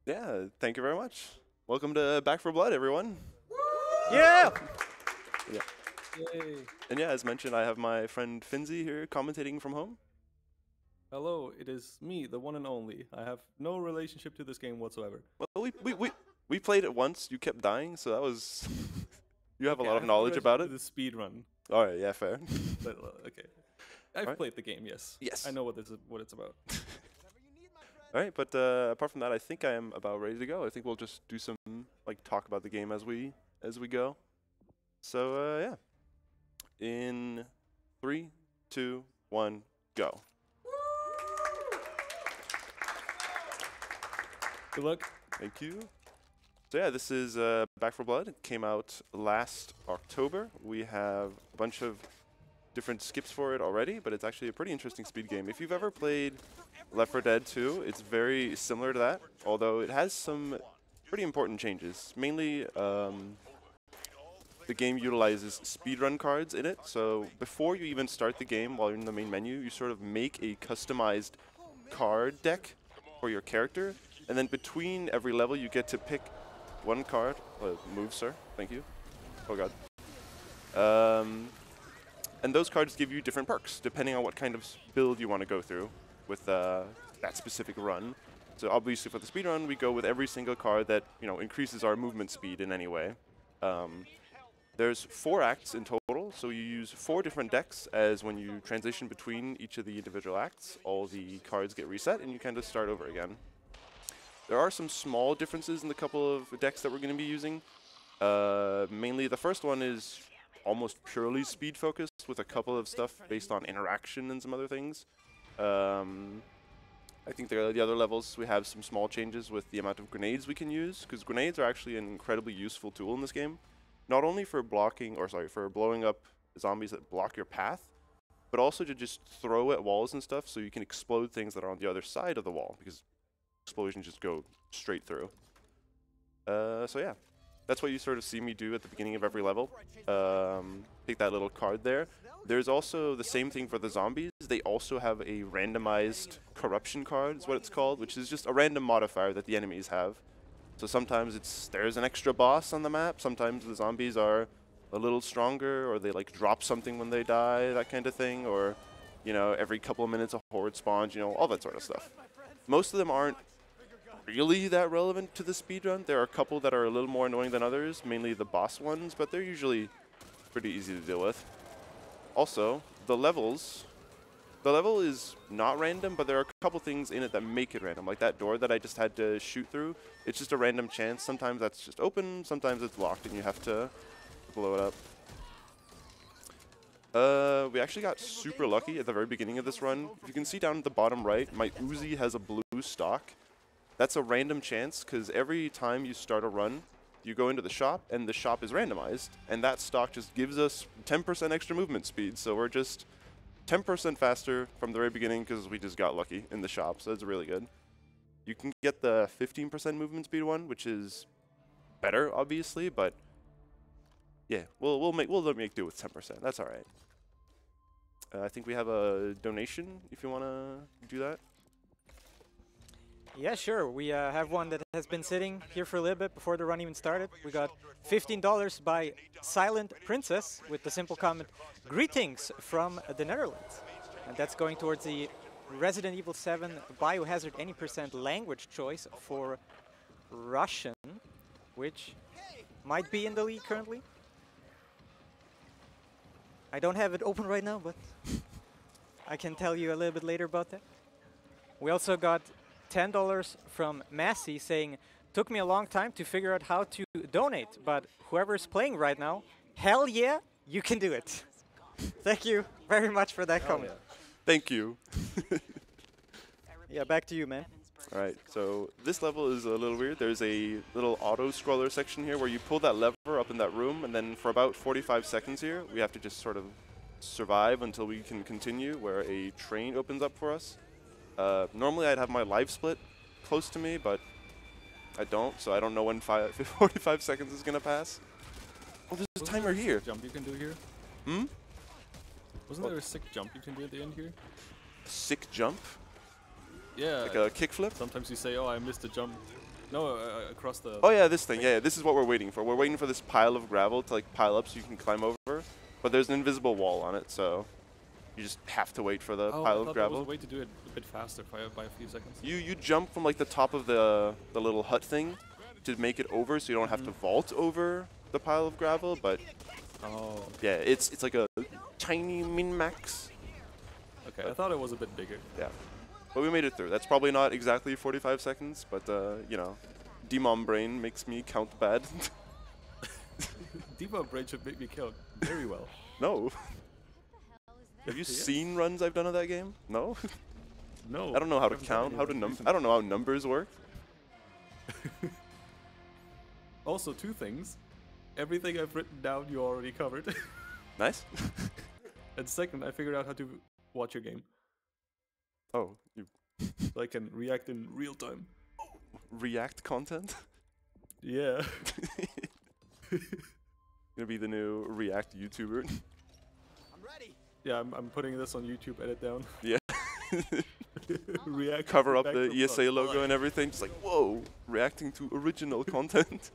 Yeah, thank you very much. Welcome to Back for Blood, everyone. Yeah! Yeah. Yay. And yeah, as mentioned, I have my friend Finzi here commentating from home. Hello, it is me, the one and only. I have no relationship to this game whatsoever. Well, we played it once. You kept dying, so that was. You have Okay, a lot I of have knowledge about to it. the speed run. All right, yeah, fair. But okay, I've Right. played the game. Yes. Yes. I know what it's about. All right, but apart from that, I think I am about ready to go. I think we'll just do some talk about the game as we go. So yeah. In 3, 2, 1, go. Good luck. Thank you. So yeah, this is Back for Blood. It came out last October. We have a bunch of different skips for it already, but it's actually a pretty interesting speed game. If you've ever played Left 4 Dead 2, it's very similar to that, although it has some pretty important changes. Mainly, the game utilizes speedrun cards in it, so before you even start the game, while you're in the main menu, you sort of make a customized card deck for your character, and then between every level you get to pick one card. Move, sir. Thank you. Oh god. And those cards give you different perks, depending on what kind of build you want to go through with that specific run. So obviously for the speed run, we go with every single card that increases our movement speed in any way. There's 4 acts in total, so you use 4 different decks, as when you transition between each of the individual acts, all the cards get reset and you kind of start over again. There are some small differences in the couple of decks that we're going to be using. Mainly the first one is almost purely speed focused, with a couple of stuff based on interaction and some other things. I think the other levels we have some small changes with the amount of grenades we can use, because grenades are actually an incredibly useful tool in this game. Not only for for blowing up zombies that block your path, but also to just throw at walls and stuff so you can explode things that are on the other side of the wall, because explosions just go straight through. So yeah, that's what you sort of see me do at the beginning of every level. Pick that little card there. There's also the same thing for the zombies. They also have a randomized corruption card, is what it's called, which is just a random modifier that the enemies have. So sometimes there's an extra boss on the map, sometimes the zombies are a little stronger, or they drop something when they die, that kind of thing, or every couple of minutes a horde spawns, all that sort of stuff. Most of them aren't really that relevant to the speedrun. There are a couple that are a little more annoying than others, mainly the boss ones, but they're usually pretty easy to deal with. Also, the level is not random, but there are a couple things in it that make it random, like that door that I just had to shoot through. It's just a random chance. Sometimes that's just open, sometimes it's locked, and you have to blow it up. We actually got super lucky at the very beginning of this run. If you can see down at the bottom right, my Uzi has a blue stock. That's a random chance, because every time you start a run, you go into the shop, and the shop is randomized, and that stock just gives us 10% extra movement speed, so we're just 10% faster from the very beginning because we just got lucky in the shop, so it's really good. You can get the 15% movement speed one, which is better, obviously, but yeah, we'll make do with 10%. That's all right. I think we have a donation if you want to do that. Yeah, sure. We have one that has been sitting here for a little bit before the run even started. We got $15 by Silent Princess with the simple comment, "Greetings from the Netherlands." And that's going towards the Resident Evil 7 Biohazard any % language choice for Russian, which might be in the league currently. I don't have it open right now, but I can tell you a little bit later about that. We also got $10 from Massey saying, "Took me a long time to figure out how to donate, but whoever's playing right now, hell yeah, you can do it." Thank you very much for that comment. Yeah. Thank you. Yeah, back to you, man. All right, so this level is a little weird. There's a little auto-scroller section here where you pull that lever up in that room, and then for about 45 seconds here, we have to just sort of survive until we can continue, where a train opens up for us. Normally I'd have my life split close to me, but I don't, so I don't know when 45 seconds is going to pass. Oh, there's a timer here. Jump you can do here? Hmm? Wasn't there a sick jump you can do at the end here? Sick jump? Yeah. Like a kickflip? Sometimes you say, "Oh, I missed a jump." No, across the... Oh yeah, this thing. Yeah, this is what we're waiting for. We're waiting for this pile of gravel to like pile up so you can climb over. But there's an invisible wall on it, so you just have to wait for the pile of gravel. There was a way to do it a bit faster by a few seconds. You jump from like the top of the little hut thing to make it over, so you don't have to vault over the pile of gravel. But yeah, it's like a tiny min-max. Okay, I thought it was a bit bigger. Yeah, but we made it through. That's probably not exactly 45 seconds, but you know, Demon Brain makes me count bad. Demon Brain should make me count very well. No. Have you seen runs I've done of that game? No. No. I don't know how to count. I don't know how numbers work. Also, two things. Everything I've written down you already covered. Nice. And second, I figured out how to watch your game. Oh, you So I can react in real time. React content? Yeah. Gonna be the new React YouTuber. Yeah, I'm putting this on YouTube, edit down. Yeah. React. Cover up the ESA logo and everything. Just like, whoa, reacting to original content.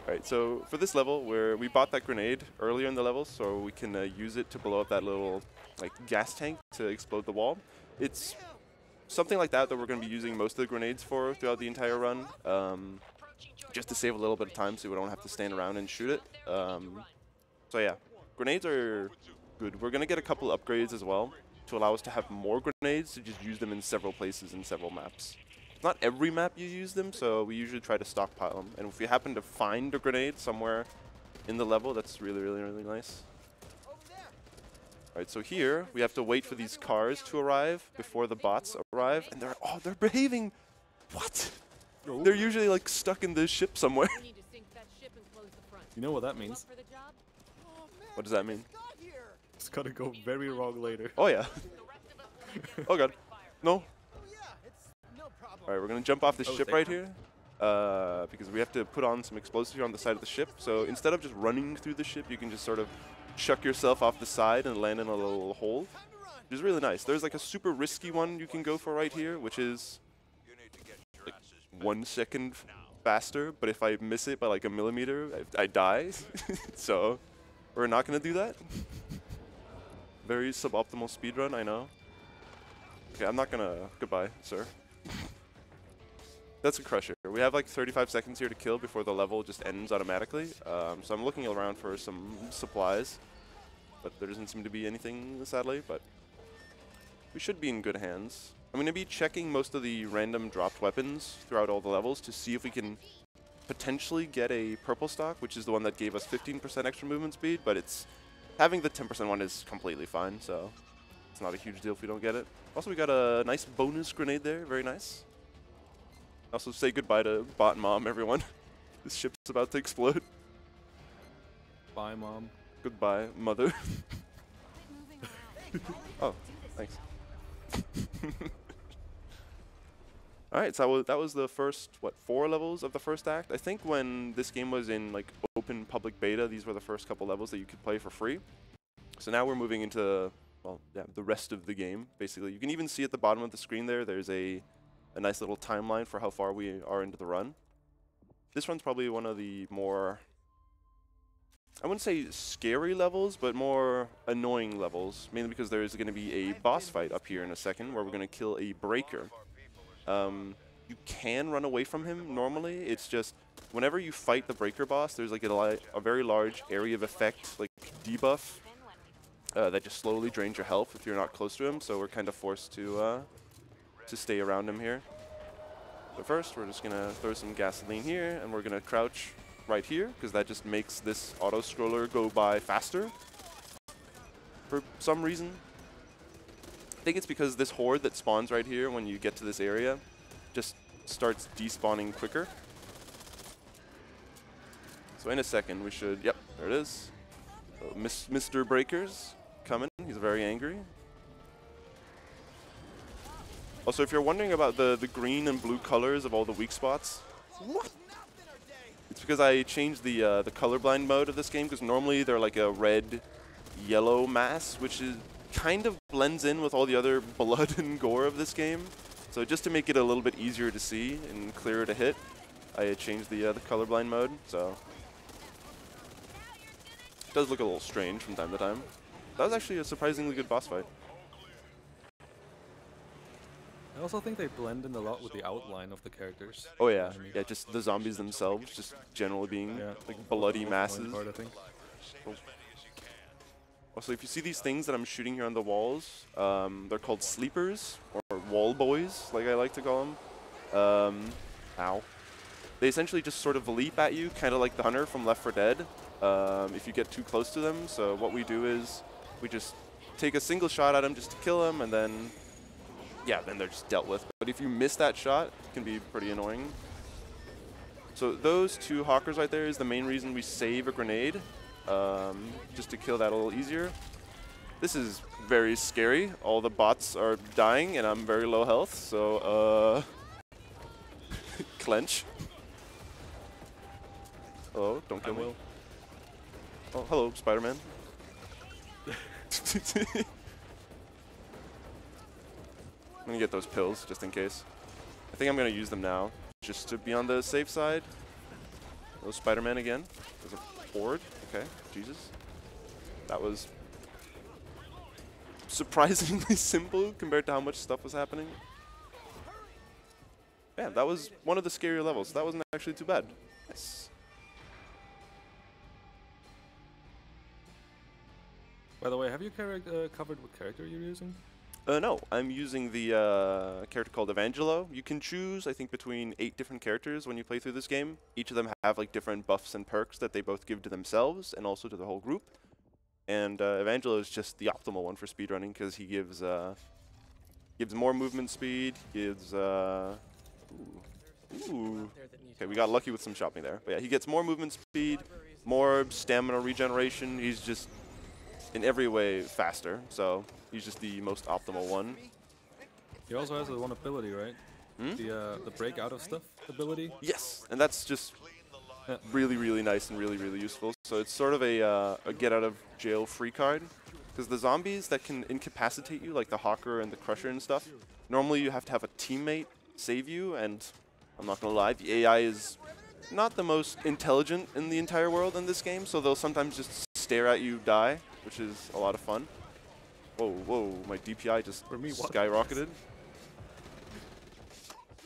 Alright, so for this level, we bought that grenade earlier in the level, so we can use it to blow up that little like gas tank to explode the wall. It's something like that we're going to be using most of the grenades for throughout the entire run, just to save a little bit of time so we don't have to stand around and shoot it. So yeah, grenades are good. We're going to get a couple upgrades as well to allow us to have more grenades to just use them in several places in several maps. Not every map you use them, so we usually try to stockpile them. And if we happen to find a grenade somewhere in the level, that's really, really, really nice. Alright, so here we have to wait for these cars to arrive before the bots arrive, and they're behaving. What? No. They're usually like stuck in the ship somewhere. You know what that means? What does that mean? It's gonna go very wrong later. Oh yeah. Oh god. No. Alright, we're gonna jump off the ship right here, because we have to put on some explosives here on the side of the ship. So instead of just running through the ship, you can just sort of chuck yourself off the side and land in a little hole, which is really nice. There's like a super risky one you can go for right here, which is like 1 second faster, but if I miss it by like a millimeter, I die. So we're not gonna do that. Very suboptimal speedrun, I know. Okay, I'm not gonna, goodbye, sir. That's a crusher. We have like 35 seconds here to kill before the level just ends automatically. So I'm looking around for some supplies, but there doesn't seem to be anything, sadly, but we should be in good hands. I'm going to be checking most of the random dropped weapons throughout all the levels to see if we can potentially get a purple stock, which is the one that gave us 15% extra movement speed, but having the 10% one is completely fine, so it's not a huge deal if we don't get it. Also, we got a nice bonus grenade there, very nice. Also, say goodbye to Bot Mom, everyone. This ship's about to explode. Bye, Mom. Goodbye, Mother. Oh, thanks. Alright, so that was the first, 4 levels of the first act? I think when this game was in like open public beta, these were the first couple levels that you could play for free. So now we're moving into, well, yeah, the rest of the game, basically. You can even see at the bottom of the screen there's a nice little timeline for how far we are into the run. This run's probably one of the more, I wouldn't say scary levels, but more annoying levels, mainly because there's going to be a boss fight up here in a second where we're going to kill a breaker. You can run away from him normally. It's just whenever you fight the breaker boss, there's like a very large area of effect, like debuff, that just slowly drains your health if you're not close to him. So we're kind of forced to stay around him here. But first, we're just gonna throw some gasoline here, and we're gonna crouch right here because that just makes this auto scroller go by faster for some reason. I think it's because this horde that spawns right here when you get to this area just starts despawning quicker. So in a second we should, yep, there it is. So Mr. Breaker's coming, he's very angry. Also, if you're wondering about the green and blue colors of all the weak spots, what? It's because I changed the colorblind mode of this game, because normally they're like a red-yellow mass, which is kind of blends in with all the other blood and gore of this game. So just to make it a little bit easier to see and clearer to hit, I changed the colorblind mode. So it does look a little strange from time to time. That was actually a surprisingly good boss fight. I also think they blend in a lot with the outline of the characters. Oh yeah, yeah, just the zombies themselves, just generally being like bloody masses. Part, I think. Also, if you see these things that I'm shooting here on the walls, they're called sleepers, or wall boys, like I like to call them. Ow. They essentially just sort of leap at you, kind of like the hunter from Left 4 Dead, if you get too close to them. So what we do is we just take a single shot at them just to kill them, and then, yeah, then they're just dealt with. But if you miss that shot, it can be pretty annoying. So those two hawkers right there is the main reason we save a grenade. Just to kill that a little easier. This is very scary. All the bots are dying and I'm very low health, so clench. Hello, don't kill me. Oh, hello, Spider-Man. I'm gonna get those pills just in case. I think I'm gonna use them now just to be on the safe side. Hello, Spider-Man again. There's a horde. Okay, Jesus. That was surprisingly simple compared to how much stuff was happening. Yeah, that was one of the scarier levels. That wasn't actually too bad. Yes. By the way, have you covered what character you're using? No, I'm using the character called Evangelo. You can choose, I think, between 8 different characters when you play through this game. Each of them have like different buffs and perks that they both give to themselves and also to the whole group. And Evangelo is just the optimal one for speedrunning because he gives more movement speed, gives ooh. Okay, we got lucky with some shopping there. But yeah, he gets more movement speed, more stamina regeneration. He's just in every way faster, so he's just the most optimal one. He also has one ability, right? Hmm? The break out of stuff ability. Yes, and that's just really, really nice and really, really useful. So it's sort of a get out of jail free card, because the zombies that can incapacitate you, like the Hawker and the Crusher and stuff, normally you have to have a teammate save you, and I'm not gonna lie, the AI is not the most intelligent in the entire world in this game, so they'll sometimes just stare at you die, which is a lot of fun. Whoa, whoa, my DPI just skyrocketed.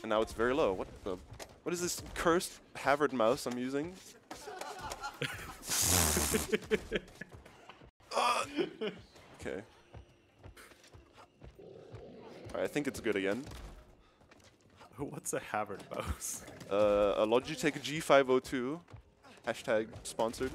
And now it's very low. What is this cursed Havard mouse I'm using? Okay. Alright, I think it's good again. What's a Havard mouse? A Logitech G502. Hashtag sponsored.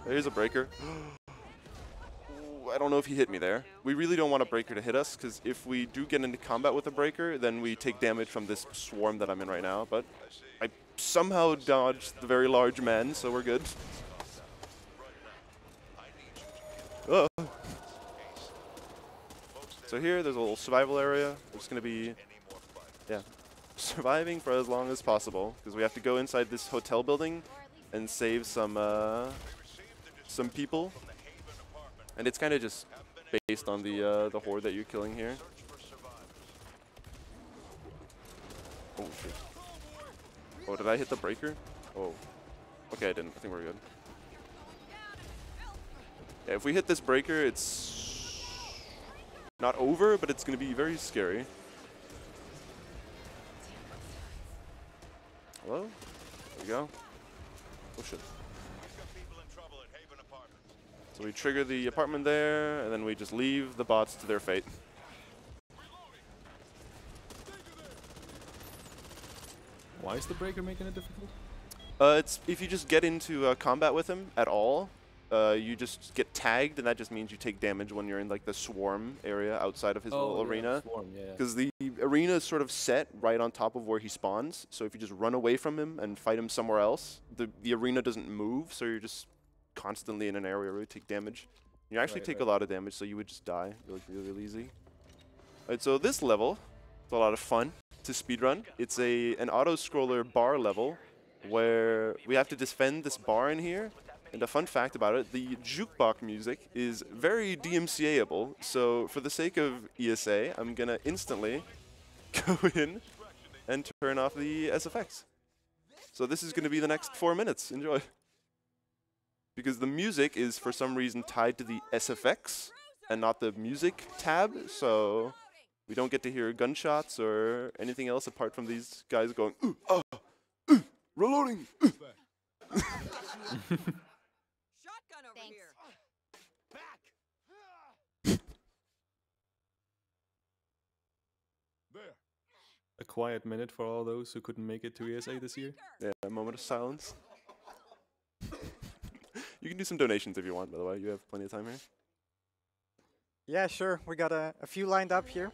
There's a breaker. Ooh, I don't know if he hit me there. We really don't want a breaker to hit us, because if we do get into combat with a breaker, then we take damage from this swarm that I'm in right now. But I somehow dodged the very large man, so we're good. Oh. So here, there's a little survival area. We're just going to be, yeah, surviving for as long as possible, because we have to go inside this hotel building and save some people. And it's kind of just based on the horde that you're killing here. Oh shit. Oh, did I hit the breaker? Oh. Okay, I didn't. I think we're good. Yeah, if we hit this breaker, it's not over, but it's going to be very scary. Hello? There we go. Oh shit. So we trigger the apartment there, and then we just leave the bots to their fate. Why is the breaker making it difficult? It's if you just get into combat with him at all, you just get tagged, and that just means you take damage when you're in like the swarm area outside of his little arena. Because the arena is sort of set right on top of where he spawns. So if you just run away from him and fight him somewhere else, the arena doesn't move. So you're just constantly in an area where you take damage. You actually take a lot of damage, so you would just die really, really easy. Alright, so this level is a lot of fun to speedrun. It's an auto-scroller bar level where we have to defend this bar in here, And a fun fact about it, the jukebox music is very DMCA-able, so for the sake of ESA, I'm going to instantly go in and turn off the SFX. So this is going to be the next 4 minutes. Enjoy. Because the music is, for some reason, tied to the SFX and not the music tab, so we don't get to hear gunshots or anything else apart from these guys going, ooh, ah, reloading. Shotgun over here. A quiet minute for all those who couldn't make it to ESA this year. Yeah, a moment of silence. You can do some donations if you want, by the way. You have plenty of time here. Yeah, sure. We got a few lined up here.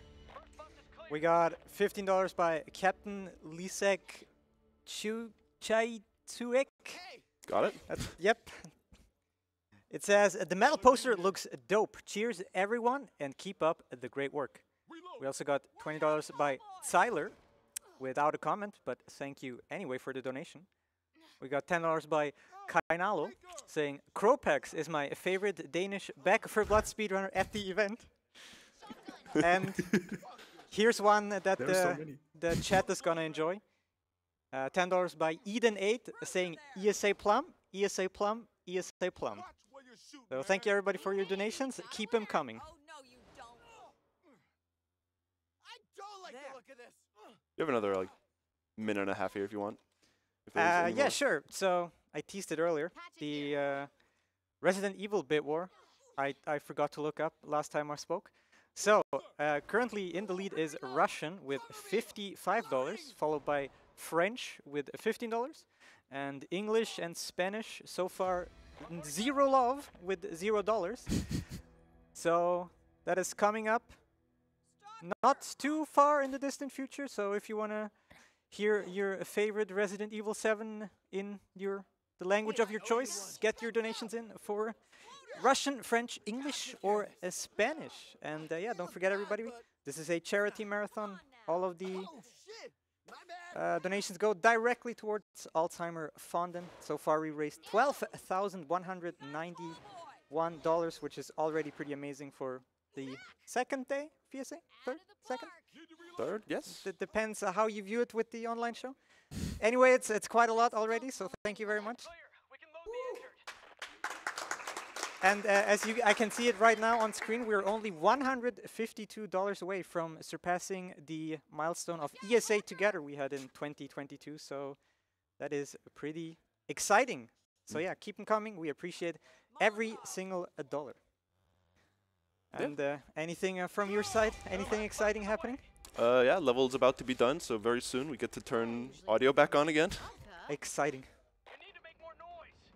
We got $15 by Captain Lisek Chuchaituek. Got it? Yep. It says, the metal poster looks dope. Cheers, everyone, and keep up the great work. We also got $20 by Tyler, without a comment, but thank you anyway for the donation. We got $10 by Kainalo, saying, Cropax is my favorite Danish Back for Blood speedrunner at the event. And here's one that the chat is going to enjoy. $10 by Eden8, saying, ESA Plum, ESA Plum, ESA Plum. So thank you everybody for your donations. Keep them coming. Oh no, you don't. I don't like the look of this. You have another like minute and a half here if you want. If there's any Yeah, more. sure. So I teased it earlier. The Resident Evil bit war. I forgot to look up last time I spoke. So currently in the lead is Russian with $55, followed by French with $15, and English and Spanish so far zero love with $0. So that is coming up not too far in the distant future. So if you want to hear your favorite Resident Evil 7 in the language of your choice, get your donations in for Russian, French, English, or Spanish. And yeah, don't forget everybody, this is a charity marathon. All of the donations go directly towards Alzheimer Fonden. So far we raised $12,191, which is already pretty amazing for the second day of ESA? Third? Second? Third, yes. It depends how you view it with the online show. Anyway, it's quite a lot already, so thank you very much. And as I can see it right now on screen, we're only $152 away from surpassing the milestone of ESA Together we had in 2022. So that is pretty exciting. So yeah, keep them coming. We appreciate every single dollar. And anything from your side? Anything exciting happening? Yeah, level's about to be done, so very soon we get to turn audio back on again. Exciting.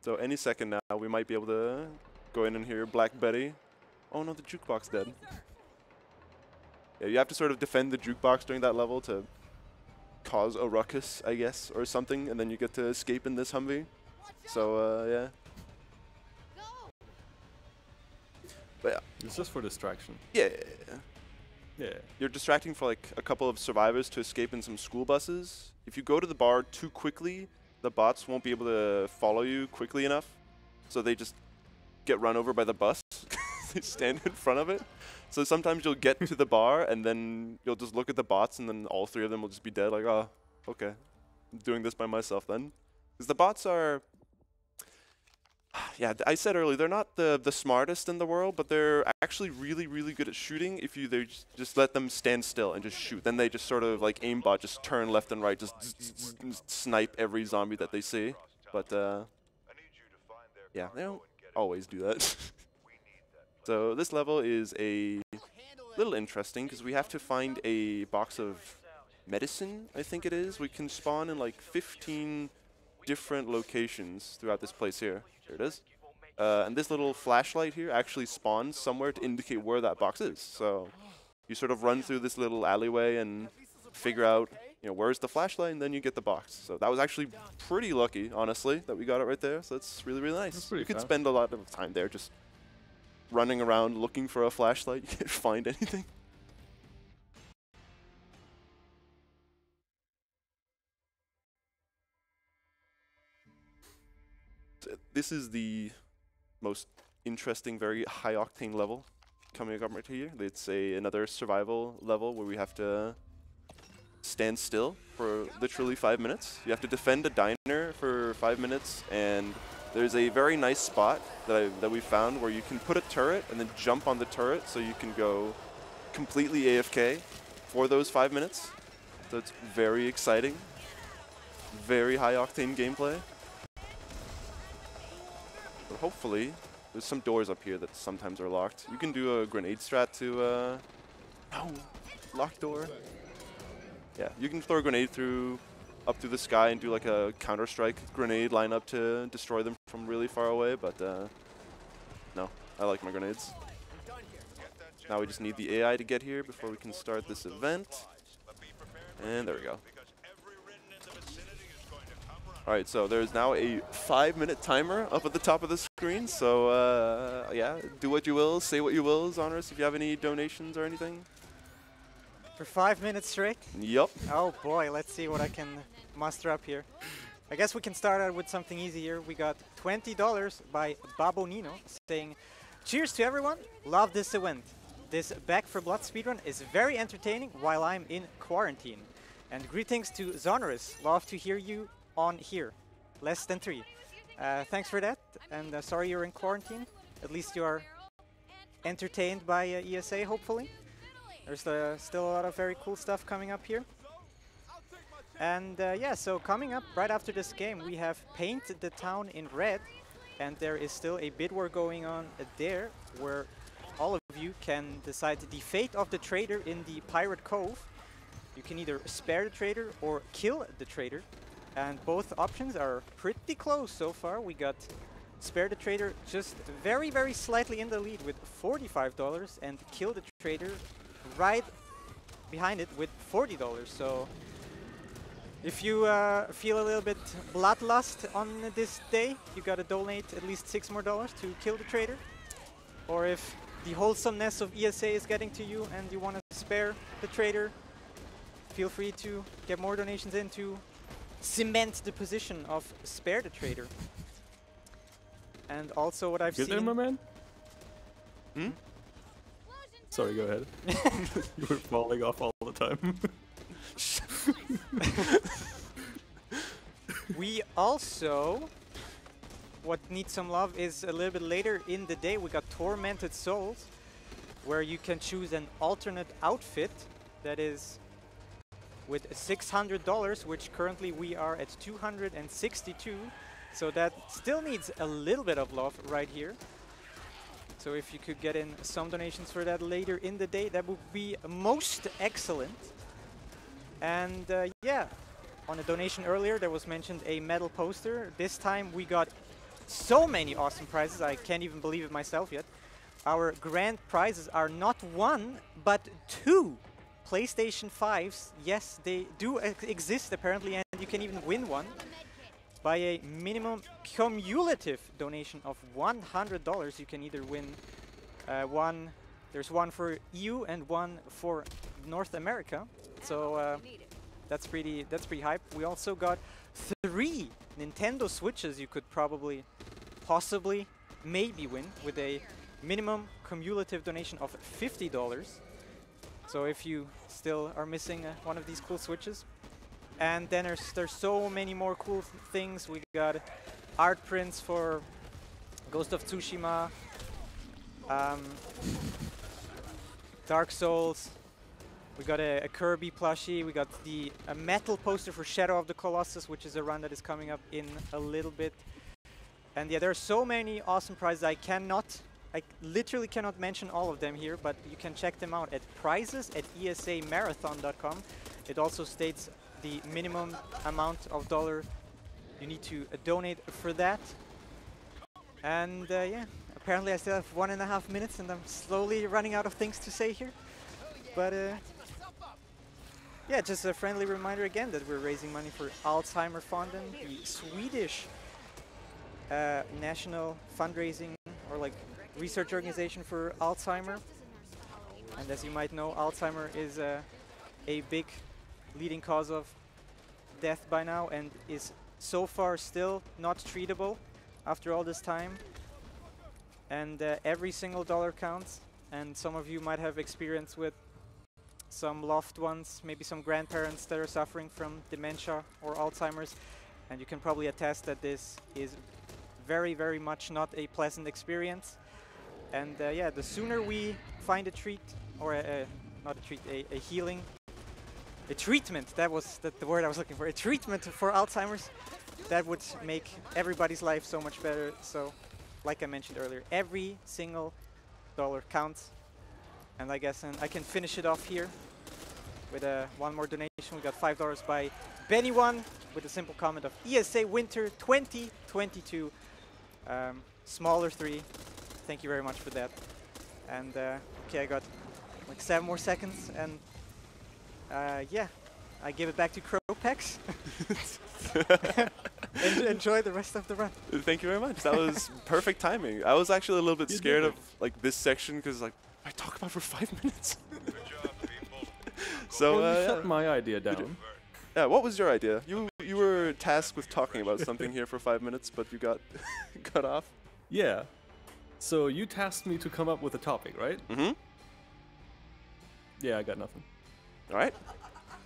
So any second now, we might be able to go in and hear Black Betty. Oh no, the jukebox dead. Yeah, you have to sort of defend the jukebox during that level to cause a ruckus, I guess, or something, and then you get to escape in this Humvee. So, yeah. But yeah. It's just for distraction. Yeah. Yeah. You're distracting for like a couple of survivors to escape in some school buses. If you go to the bar too quickly, the bots won't be able to follow you quickly enough. So they just get run over by the bus. They stand in front of it. So sometimes you'll get to the bar and then you'll just look at the bots and then all three of them will just be dead. Like, oh, okay. I'm doing this by myself then. Because the bots are... Yeah, I said earlier, they're not the smartest in the world, but they're actually really, really good at shooting if you just let them stand still and just shoot. Then they just sort of like aimbot, just turn left and right, just snipe every zombie that they see. But yeah, they don't always do that. So this level is a little interesting because we have to find a box of medicine, I think it is. We can spawn in like 15 different locations throughout this place here. Here it is. And this little flashlight here actually spawns somewhere to indicate where that box is. So you sort of run through this little alleyway and figure out, you know, where's the flashlight, and then you get the box. So that was actually pretty lucky, honestly, that we got it right there. So that's really, really nice. You could spend a lot of time there just running around looking for a flashlight. You can't find anything. this is the most interesting, very high-octane level coming up right here. It's another survival level where we have to stand still for literally 5 minutes. You have to defend a diner for 5 minutes, and there's a very nice spot that we found where you can put a turret and then jump on the turret so you can go completely AFK for those 5 minutes. So it's very exciting, very high-octane gameplay. But hopefully, there's some doors up here that sometimes are locked. You can do a grenade strat to, no, locked door. Yeah, you can throw a grenade up through the sky and do like a Counter-Strike grenade lineup to destroy them from really far away, but no, I like my grenades. Now we just need the AI to get here before we can start this event. And there we go. Alright, so there's now a 5-minute timer up at the top of the screen, so yeah, do what you will, say what you will, Zonris, if you have any donations or anything. For 5 minutes straight? Yup. Oh boy, let's see what I can muster up here. I guess we can start out with something easy here. We got $20 by Babonino saying, "Cheers to everyone, love this event. This Back for Blood speedrun is very entertaining while I'm in quarantine. And greetings to Zonorous, love to hear you on here. Less than 3. Thanks for that, and sorry you're in quarantine. At least you are entertained by ESA, hopefully. There's still a lot of very cool stuff coming up here. And yeah, so coming up right after this game, we have painted the town in red, and there is still a bid war going on there, where all of you can decide the fate of the trader in the Pirate Cove. You can either spare the trader or kill the trader, and both options are pretty close so far. We got spare the trader just very, very slightly in the lead with $45, and kill the trader right behind it with $40. So if you feel a little bit bloodlust on this day, you gotta donate at least $6 more to kill the trader. Or if the wholesomeness of ESA is getting to you and you want to spare the trader, feel free to get more donations in to cement the position of spare the trader. And also what I've seen... There, my man? Hmm? Sorry, go ahead. You were falling off all the time. We also... What needs some love is a little bit later in the day we got Tormented Souls, where you can choose an alternate outfit that is with $600, which currently we are at 262. So that still needs a little bit of love right here. So if you could get in some donations for that later in the day, that would be most excellent. And yeah, on a donation earlier there was mentioned a metal poster. This time we got so many awesome prizes, I can't even believe it myself yet. Our grand prizes are not 1, but 2 PlayStation 5s. Yes, they do exist apparently, and you can even win one by a minimum cumulative donation of $100. You can either win one, there's one for EU and one for North America. So that's pretty hype. We also got 3 Nintendo Switches you could possibly, maybe win with a minimum cumulative donation of $50. So if you still are missing one of these cool Switches. And then there's so many more cool things. We got art prints for Ghost of Tsushima, Dark Souls. We got a Kirby plushie. We got a metal poster for Shadow of the Colossus, which is a run that is coming up in a little bit. And yeah, there are so many awesome prizes. I literally cannot mention all of them here, but you can check them out at prizes@esamarathon.com. It also states the minimum amount of dollar you need to donate for that. And yeah, apparently I still have 1.5 minutes and I'm slowly running out of things to say here. But yeah, just a friendly reminder again that we're raising money for Alzheimer Fonden, the Swedish national fundraising or like research organization for Alzheimer. And as you might know, Alzheimer is a big leading cause of death by now and is so far still not treatable. after all this time. And every single dollar counts. And some of you might have experience with some loved ones, maybe some grandparents that are suffering from dementia or Alzheimer's. And you can probably attest that this is very, very much not a pleasant experience. And yeah, the sooner we find a treat, or not a treat, a healing, a treatment, that was the word I was looking for, a treatment for Alzheimer's, that would make everybody's life so much better. So, like I mentioned earlier, every single dollar counts. And I guess I can finish it off here with one more donation. We got $5 by Benny1 with a simple comment of ESA Winter 2022. Smaller 3. Thank you very much for that. And okay, I got like 7 more seconds, and yeah, I give it back to Cropax. Enjoy the rest of the run. Thank you very much. That was perfect timing. I was actually a little bit scared of like this section because like I talk about for 5 minutes. So well, you yeah. shut my idea down. Yeah, what was your idea? You were tasked with talking about something here for 5 minutes, but you got cut off. Yeah. So you tasked me to come up with a topic, right? Mm-hmm. Yeah, I got nothing. All right.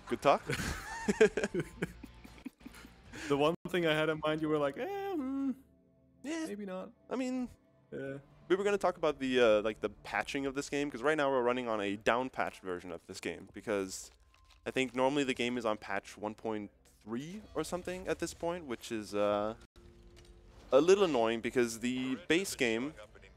Good talk. The one thing I had in mind, you were like, Yeah. maybe not. I mean, Yeah. we were going to talk about the like the patching of this game, because right now we're running on a down patched version of this game, because I think normally the game is on patch 1.3 or something at this point, which is a little annoying because the base game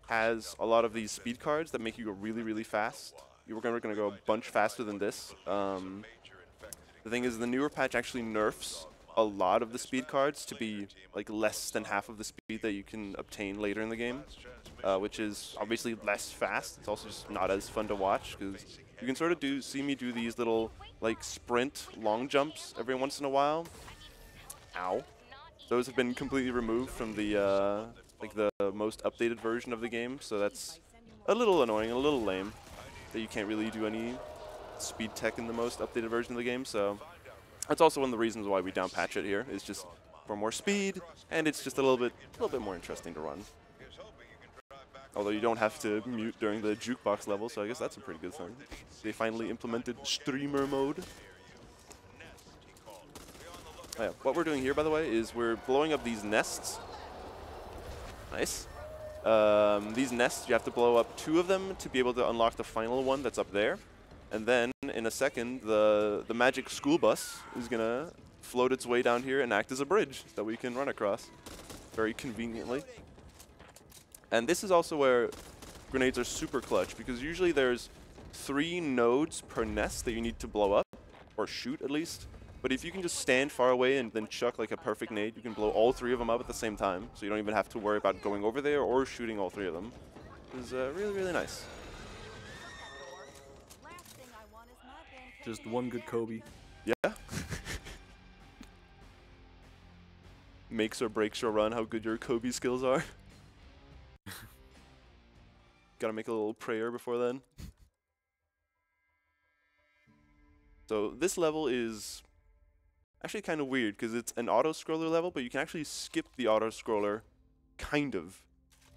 has a lot of these speed cards that make you go really, really fast. We're going to go a bunch faster than this. The thing is, the newer patch actually nerfs a lot of the speed cards to be like less than half of the speed that you can obtain later in the game, which is obviously less fast. It's also just not as fun to watch because you can sort of see me do these little like sprint long jumps every once in a while. Ow. Those have been completely removed from the like the most updated version of the game, so that's a little annoying, a little lame that you can't really do any speed tech in the most updated version of the game. So that's also one of the reasons why we down patch it here, is just for more speed, and it's just a little bit more interesting to run. Although you don't have to mute during the jukebox level, so I guess that's a pretty good thing. They finally implemented streamer mode. Oh yeah, what we're doing here, by the way, is we're blowing up these nests. Nice. These nests, you have to blow up 2 of them to be able to unlock the final one that's up there. And then, in a second, the magic school bus is going to float its way down here and act as a bridge that we can run across very conveniently. And this is also where grenades are super clutch, because usually there's 3 nodes per nest that you need to blow up, or shoot at least. But if you can just stand far away and then chuck like a perfect nade, you can blow all 3 of them up at the same time. So you don't even have to worry about going over there or shooting all 3 of them. It's really, really nice. Just one good Kobe. Yeah. Makes or breaks your run how good your Kobe skills are. Gotta make a little prayer before then. So this level is actually kind of weird because it's an auto-scroller level, but you can actually skip the auto-scroller, kind of.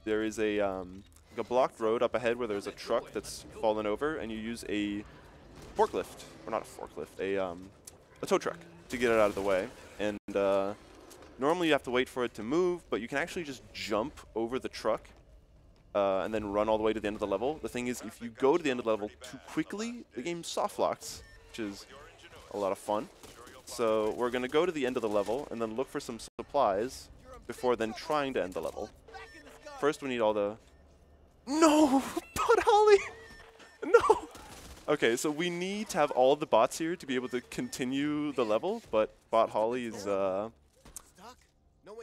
There is a like a blocked road up ahead where there's a truck that's fallen over, and you use a forklift, or not a forklift, a tow truck to get it out of the way. And normally you have to wait for it to move, but you can actually just jump over the truck and then run all the way to the end of the level. The thing is, if you go to the end of the level too quickly, the game soft locks, which is a lot of fun. So we're going to go to the end of the level and then look for some supplies before then trying to end the level. First we need all the... No! Bot Holly! No! Okay, so we need to have all the bots here to be able to continue the level, but Bot Holly is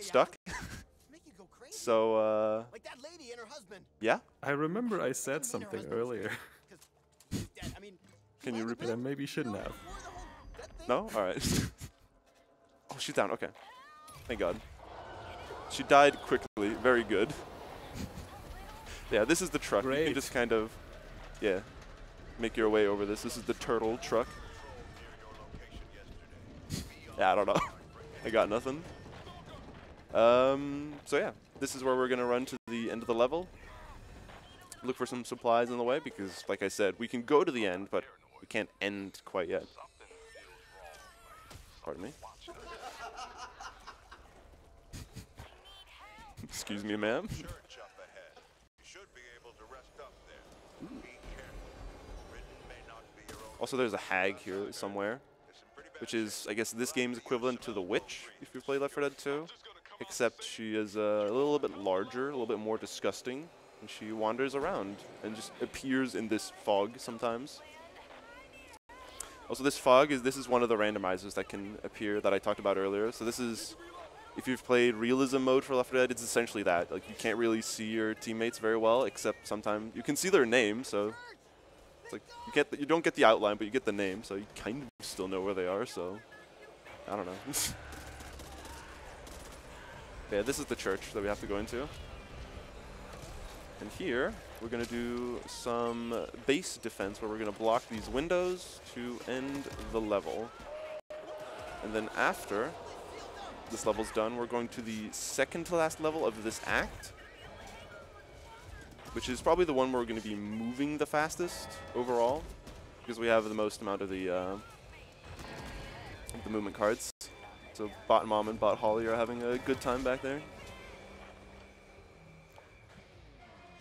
stuck. So, yeah? I remember I said something earlier. Can you repeat? That I maybe shouldn't have. No? Alright. Oh, she's down. Okay. Thank God. She died quickly. Very good. Yeah, this is the truck. Great. You can just kind of, yeah, make your way over this. This is the turtle truck. Yeah, I don't know. I got nothing. So yeah, this is where we're going to run to the end of the level. Look for some supplies in the way because, like I said, we can go to the end, but we can't end quite yet. Pardon me. Excuse me, ma'am. Also, there's a hag here somewhere, which is, I guess, this game's equivalent to the witch, if you play Left 4 Dead 2. Except she is a little bit larger, a little bit more disgusting, and she wanders around and just appears in this fog sometimes. Also, this fog this is one of the randomizers that can appear that I talked about earlier. So this is, if you've played realism mode for Left 4 Dead, it's essentially that. Like, you can't really see your teammates very well, except sometimes you can see their name. So it's like you don't get the outline, but you get the name, so you kind of still know where they are. So I don't know. Yeah, this is the church that we have to go into. And here, we're going to do some base defense where we're going to block these windows to end the level. And then after this level's done, we're going to the second to last level of this act, which is probably the one where we're going to be moving the fastest overall, because we have the most amount of the movement cards. So Bot Mom and Bot Holly are having a good time back there.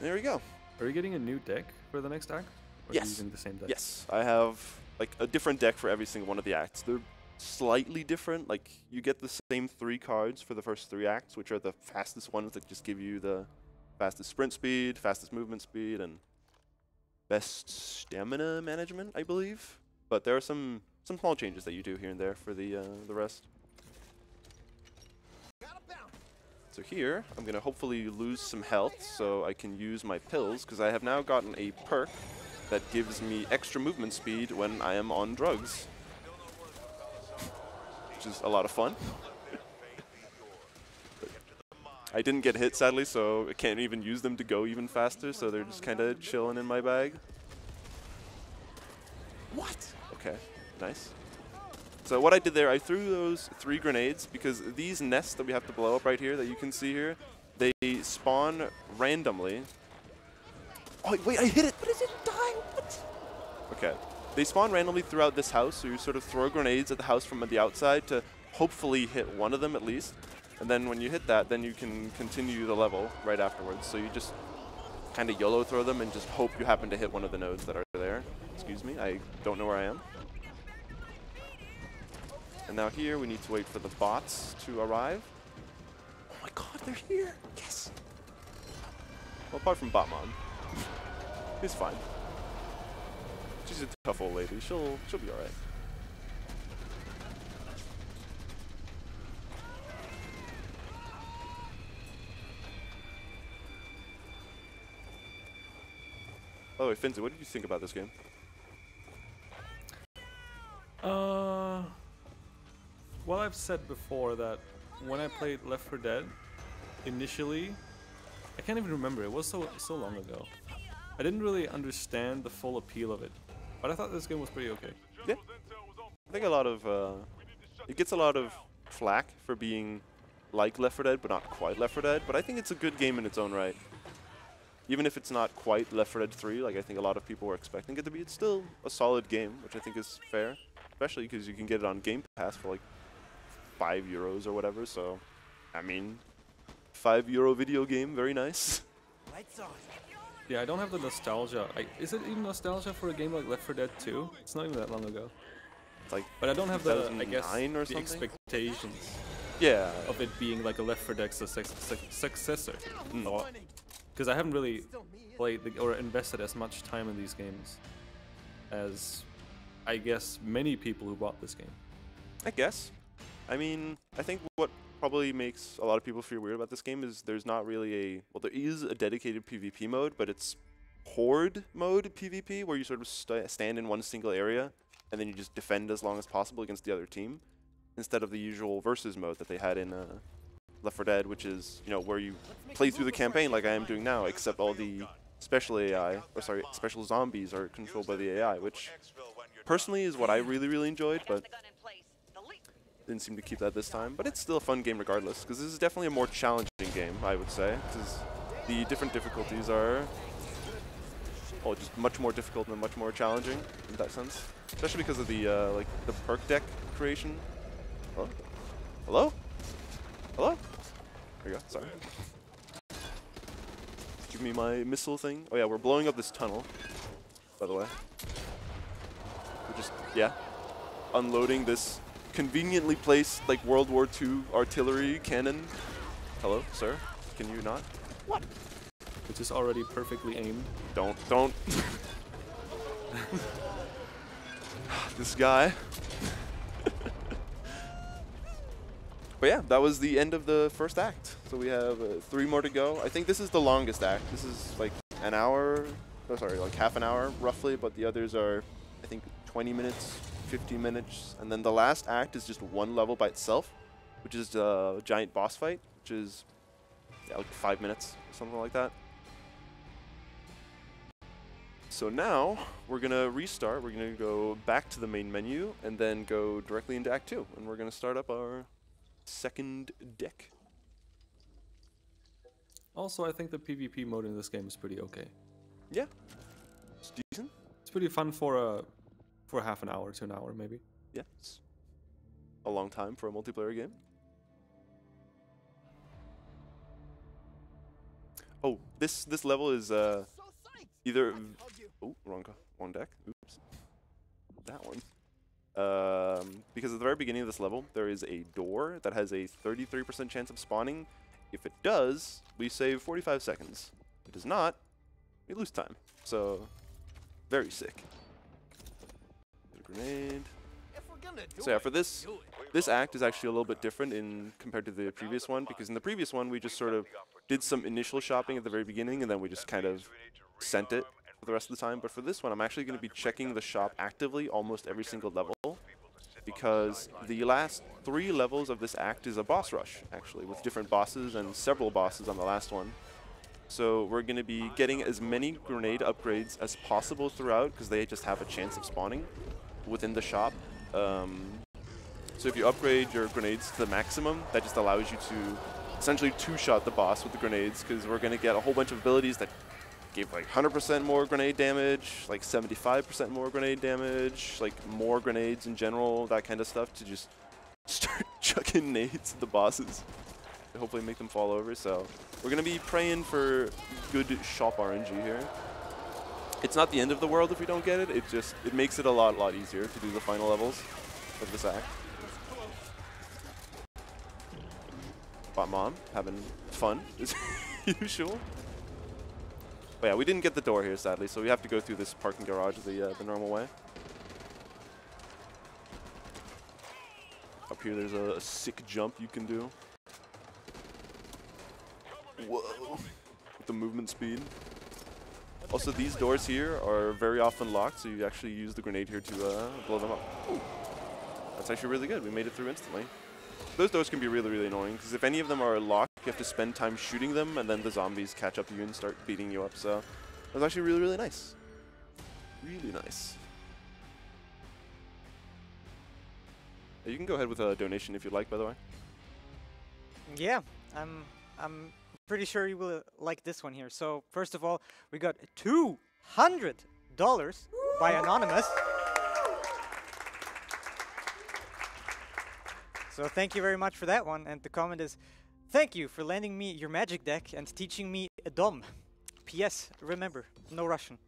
There we go. Are you getting a new deck for the next act? Or Yes. Are you using the same deck? Yes, I have like a different deck for every single one of the acts. They're slightly different. Like, you get the same 3 cards for the first 3 acts, which are the fastest ones that just give you the fastest sprint speed, fastest movement speed, and best stamina management, I believe. But there are some small changes that you do here and there for the rest. So here, I'm going to hopefully lose some health so I can use my pills, because I have now gotten a perk that gives me extra movement speed when I am on drugs, which is a lot of fun. I didn't get hit, sadly, so I can't even use them to go even faster, so they're just kind of chilling in my bag. What? Okay, nice. So what I did there, I threw those 3 grenades because these nests that we have to blow up right here that you can see here, they spawn randomly. Oh, wait, I hit it, but it didn't die. What? Okay. They spawn randomly throughout this house, so you sort of throw grenades at the house from the outside to hopefully hit one of them at least. And then when you hit that, then you can continue the level right afterwards. So you just kind of YOLO throw them and just hope you happen to hit one of the nodes that are there. Excuse me, I don't know where I am. And now here, we need to wait for the bots to arrive. Oh my god, they're here! Yes! Well, apart from Botmon. He's fine. She's a tough old lady. She'll be alright. By the way, Finzi, what did you think about this game? Well, I've said before that when I played Left 4 Dead, initially, I can't even remember, it was so long ago. I didn't really understand the full appeal of it, but I thought this game was pretty okay. Yeah. I think a lot of, it gets a lot of flack for being like Left 4 Dead, but not quite Left 4 Dead, but I think it's a good game in its own right. Even if it's not quite Left 4 Dead 3, like I think a lot of people were expecting it to be, it's still a solid game, which I think is fair. Especially because you can get it on Game Pass for like €5 or whatever, so, I mean, €5 video game, very nice. Yeah, I don't have the nostalgia. Is it even nostalgia for a game like Left 4 Dead 2? It's not even that long ago. It's like, but I don't have the, I guess, or the expectations of it being like a Left 4 Dead successor. Because I haven't really played or invested as much time in these games as, I guess, many people who bought this game. I guess. I mean, I think what probably makes a lot of people feel weird about this game is there's not really a, well, there is a dedicated PvP mode, but it's horde mode PvP, where you sort of stand in one single area, and then you just defend as long as possible against the other team, instead of the usual versus mode that they had in Left 4 Dead, which is, you know, where you play through the campaign like I am doing now, except all the special AI, or sorry, special zombies are controlled by the AI, which personally is what I really enjoyed, but Didn't seem to keep that this time, but it's still a fun game regardless, because this is definitely a more challenging game, I would say, because the different difficulties are just much more difficult and much more challenging in that sense, especially because of the like the perk deck creation. Hello? Hello? Hello? There you go. Sorry. Give me my missile thing. Oh yeah, we're blowing up this tunnel, by the way. We're just, yeah, unloading this conveniently placed, like, World War II artillery cannon. Hello, sir? Can you not? What? Which is already perfectly aimed. Don't. This guy. But yeah, that was the end of the first act. So we have 3 more to go. I think this is the longest act. This is like an hour, oh, sorry, like half an hour roughly, but the others are, I think, 20 minutes, 15 minutes. And then the last act is just 1 level by itself, which is a giant boss fight, which is like 5 minutes, something like that. So now we're gonna restart. We're gonna go back to the main menu and then go directly into Act 2, and we're gonna start up our second deck. Also, I think the PvP mode in this game is pretty okay. Yeah, it's decent. It's pretty fun for half an hour to an hour, maybe. Yeah, it's a long time for a multiplayer game. Oh, this level is either wrong deck. Oops, that one. Because at the very beginning of this level, there is a door that has a 33% chance of spawning. If it does, we save 45 seconds. If it does not, we lose time. So, very sick. A grenade. So yeah, for this act is actually a little bit different compared to the previous one, because in the previous one we just sort of did some initial shopping at the very beginning and then we just kind of sent it for the rest of the time. But for this one, I'm actually going to be checking the shop actively almost every single level, because the last 3 levels of this act is a boss rush, actually, with different bosses and several bosses on the last one. So we're going to be getting as many grenade upgrades as possible throughout, because they just have a chance of spawning within the shop. So if you upgrade your grenades to the maximum, that just allows you to essentially 2-shot the boss with the grenades, because we're going to get a whole bunch of abilities that give like 100% more grenade damage, like 75% more grenade damage, like more grenades in general, that kind of stuff, to just start chucking nades at the bosses to hopefully make them fall over. So we're going to be praying for good shop RNG here. It's not the end of the world if we don't get it. It makes it a lot easier to do the final levels of this act. Bot Mom having fun as usual. But yeah, we didn't get the door here, sadly, so we have to go through this parking garage the normal way. Up here, there's a sick jump you can do. Whoa! With the movement speed. Also, these doors here are very often locked, so you actually use the grenade here to blow them up. Ooh. That's actually really good. We made it through instantly. Those doors can be really annoying, because if any of them are locked, you have to spend time shooting them, and then the zombies catch up to you and start beating you up. So it was actually really nice. Really nice. You can go ahead with a donation if you'd like, by the way. Yeah, I'm pretty sure you will like this one here. So first of all, we got $200 by Anonymous. So thank you very much for that one. And the comment is, thank you for lending me your magic deck and teaching me a dom. P.S. Remember, no Russian.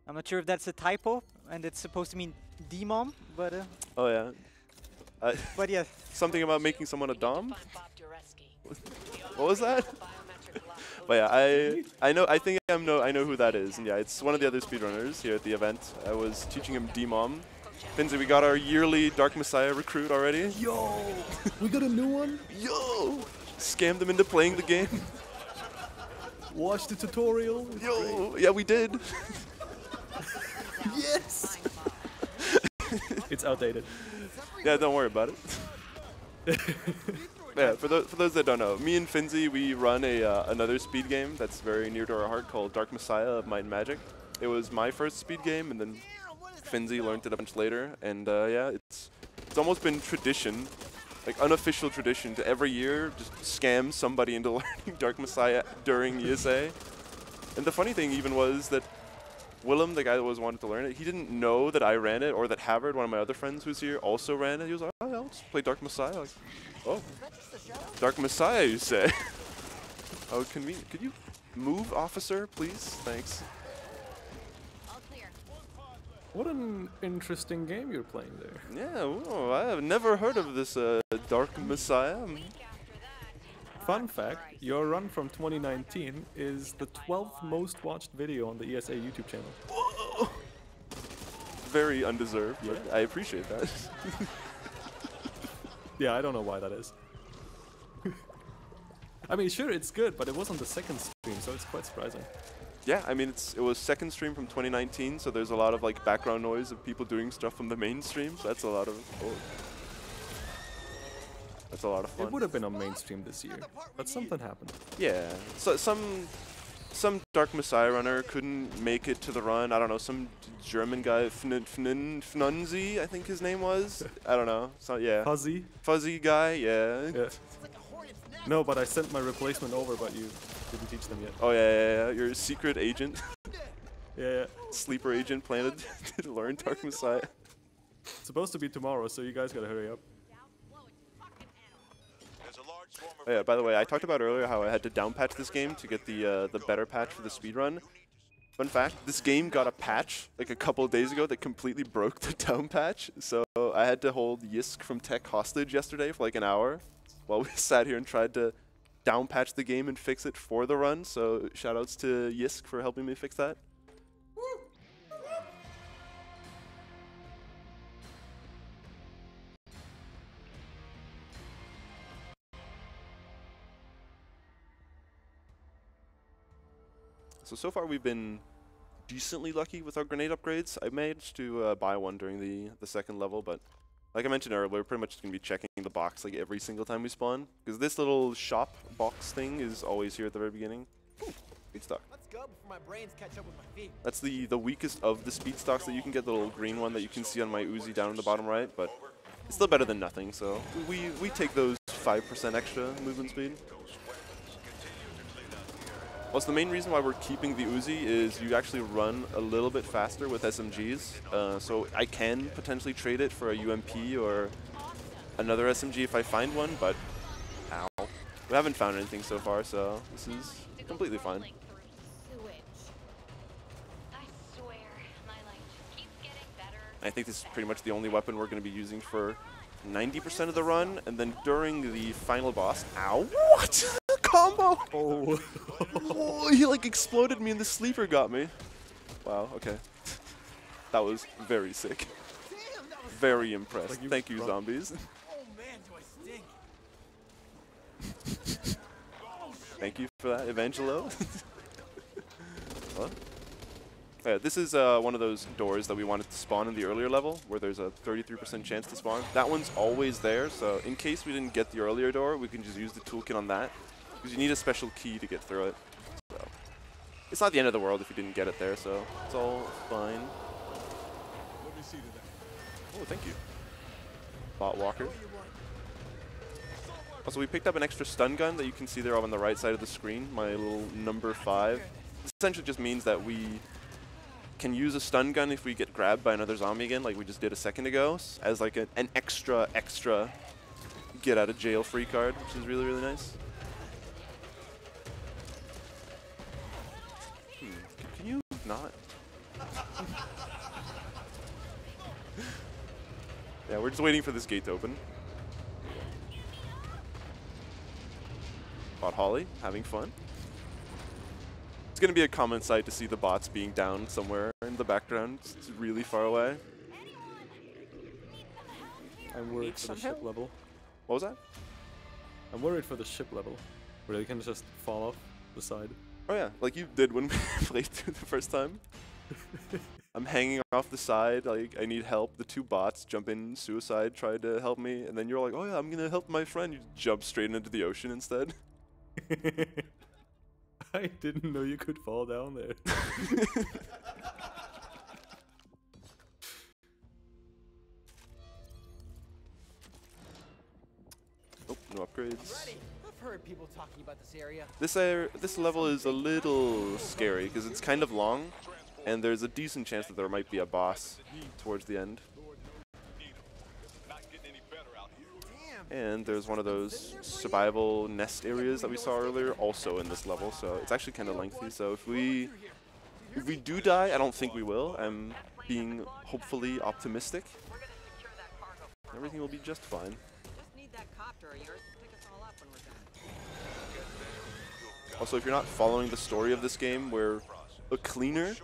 I'm not sure if that's a typo and it's supposed to mean demom, but oh yeah. But yeah. Something about making someone a dom? What was that? But yeah, I think I know who that is. And yeah, it's one of the other speedrunners here at the event. I was teaching him demom. Finzi, we got our yearly Dark Messiah recruit already. Yo! We got a new one? Yo! Scammed them into playing the game. Watch the tutorial. It's Yo! great. Yeah, we did. Yes! It's outdated. Yeah, don't worry about it. Yeah, for those that don't know, me and Finzi, we run another speed game that's very near to our heart called Dark Messiah of Might and Magic. It was my first speed game, and then Finzi learned it a bunch later, and yeah, it's almost been tradition like unofficial tradition to every year just scam somebody into learning Dark Messiah during ESA. And the funny thing even was that Willem, the guy that was wanted to learn it, he didn't know that I ran it, or that Havard, one of my other friends who's here, also ran it. He was like, oh, yeah, I'll just play Dark Messiah. Like, oh, Dark Messiah, you say? Oh, convenient. Could you move, officer, please? Thanks. All clear. What an interesting game you're playing there. Yeah, whoa, I have never heard of this Dark Messiah. Fun fact, your run from 2019 is the 12th most watched video on the ESA YouTube channel. Whoa. Very undeserved, but I appreciate that. Yeah, I don't know why that is. I mean, sure, it's good, but it was on the second stream, so it's quite surprising. Yeah, I mean, it was second stream from 2019, so there's a lot of like background noise of people doing stuff from the main stream, so that's a lot of that's a lot of fun. It would have been on mainstream this year, but something happened. Yeah, so some Dark Messiah runner couldn't make it to the run. I don't know, some German guy, Fnunzi, I think his name was. I don't know. So yeah, fuzzy guy. Yeah. Yeah. No, but I sent my replacement over, but you didn't teach them yet. Oh yeah. You're a secret agent. Yeah. Sleeper agent planted to learn Dark Messiah. It's supposed to be tomorrow, so you guys gotta hurry up. Oh, yeah, by the way, I talked about earlier how I had to downpatch this game to get the better patch for the speedrun. Fun fact, this game got a patch like a couple of days ago that completely broke the down patch, so I had to hold Yisk from Tech hostage yesterday for like an hour while we sat here and tried to downpatch the game and fix it for the run, so shoutouts to Yisk for helping me fix that. So far we've been decently lucky with our grenade upgrades. I managed to buy one during the second level, but like I mentioned earlier, we're pretty much just going to be checking the box like every single time we spawn, because this little shop box thing is always here at the very beginning. Ooh, speed stock. Let's go before my brains catch up with my feet. That's the weakest of the speed stocks that you can get, the little green one that you can see on my Uzi down in the bottom right, but it's still better than nothing, so we take those 5% extra movement speed. Also, the main reason why we're keeping the Uzi is you actually run a little bit faster with SMGs. So I can potentially trade it for a UMP or another SMG if I find one, but ow. We haven't found anything so far, so this is completely fine. I think this is pretty much the only weapon we're going to be using for 90% of the run, and then during the final boss, ow, what? Combo! Oh. Oh, he like exploded me and the sleeper got me. Wow, okay. That was very sick. Damn, that was Very impressed. Like Thank you, zombies. oh man, do I stink. Thank you for that, Evangelo. What? Yeah, this is one of those doors that we wanted to spawn in the earlier level, where there's a 33% chance to spawn. That one's always there, so in case we didn't get the earlier door, we can just use the toolkit on that, because you need a special key to get through it. So it's not the end of the world if you didn't get it there, so it's all fine. Let me see to that. Oh, thank you. Bot walker. Also, we picked up an extra stun gun that you can see there on the right side of the screen, my little number 5. This essentially just means that we can use a stun gun if we get grabbed by another zombie again, like we just did a second ago, as like an extra get out of jail free card, which is really, really nice. Can you not? Yeah, we're just waiting for this gate to open. Bot Holly, having fun. It's going to be a common sight to see the bots being down somewhere in the background. It's really far away. I'm worried for the ship level. What was that? I'm worried for the ship level, where they can just fall off the side. Oh yeah, like you did when we played through the first time. I'm hanging off the side, like I need help. The 2 bots jump in, suicide, tried to help me, and then you're like, oh yeah, I'm going to help my friend. You jump straight into the ocean instead. I didn't know you could fall down there. no upgrades. Ready. I've heard people talking about this area. This level is a little scary because it's kind of long, and there's a decent chance that there might be a boss towards the end. And there's one of those survival nest areas that we saw earlier also in this level, so it's actually kind of lengthy. So if we do die, I don't think we will. I'm being hopefully optimistic. Everything will be just fine. Just need that copter of yours to pick us all up when we're done. Also, if you're not following the story of this game, we're a cleaner,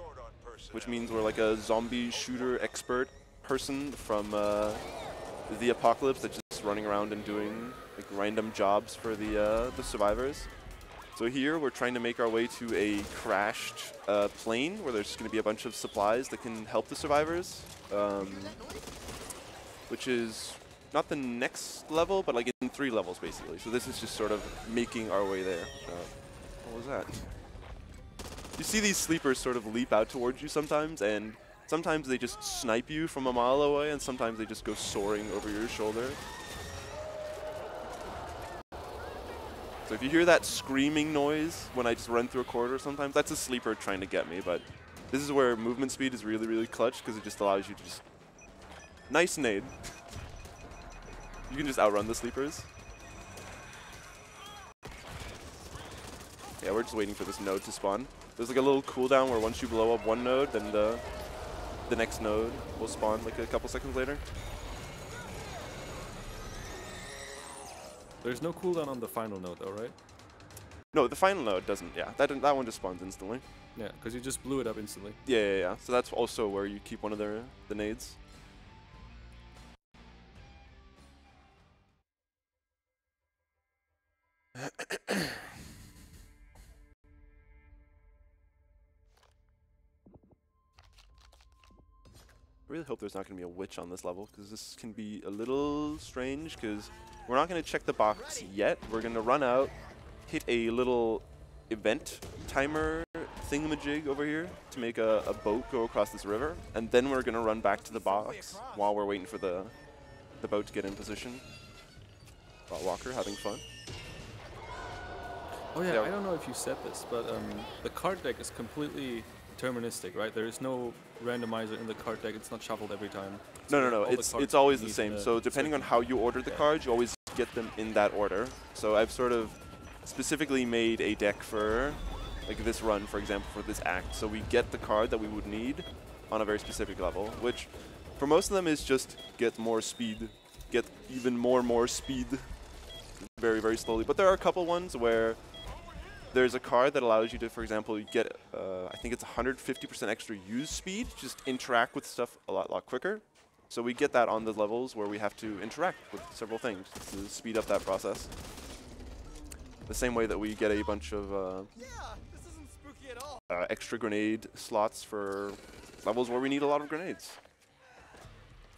which means we're like a zombie shooter expert person from the apocalypse that's just running around and doing like random jobs for the survivors. So here we're trying to make our way to a crashed plane where there's going to be a bunch of supplies that can help the survivors, which is not the next level, but like in 3 levels basically. So this is just sort of making our way there. What was that? You see these sleepers sort of leap out towards you sometimes, and sometimes they just snipe you from a mile away, and sometimes they just go soaring over your shoulder. So if you hear that screaming noise when I just run through a corridor sometimes, that's a sleeper trying to get me, but this is where movement speed is really, really clutch because it just allows you to just... Nice nade. You can just outrun the sleepers. Yeah, we're just waiting for this node to spawn. There's like a little cooldown where once you blow up one node, then the next node will spawn like a couple seconds later. There's no cooldown on the final node though, right? No, the final node doesn't. Yeah, that one just spawns instantly. Yeah, because you just blew it up instantly. Yeah. So that's also where you keep one of the nades. I really hope there's not going to be a witch on this level, because this can be a little strange, because we're not going to check the box yet. We're going to run out, hit a little event timer thingamajig over here to make a boat go across this river, and then we're going to run back to the box while we're waiting for the boat to get in position. Walker having fun. Oh yeah, I don't know if you said this, but the card deck is completely deterministic, right? There is no randomizer in the card deck. It's not shuffled every time. No. It's always the same. So depending on how you order the cards, you always get them in that order. So I've sort of specifically made a deck for like this run, for example, for this act. So we get the card that we would need on a very specific level, which for most of them is just get more speed, get even more speed very, very slowly. But there are a couple ones where there's a card that allows you to, for example, get, I think it's 150% extra use speed, just interact with stuff a lot quicker. So we get that on the levels where we have to interact with several things to speed up that process. The same way that we get a bunch of Yeah, this isn't spooky at all. extra grenade slots for levels where we need a lot of grenades.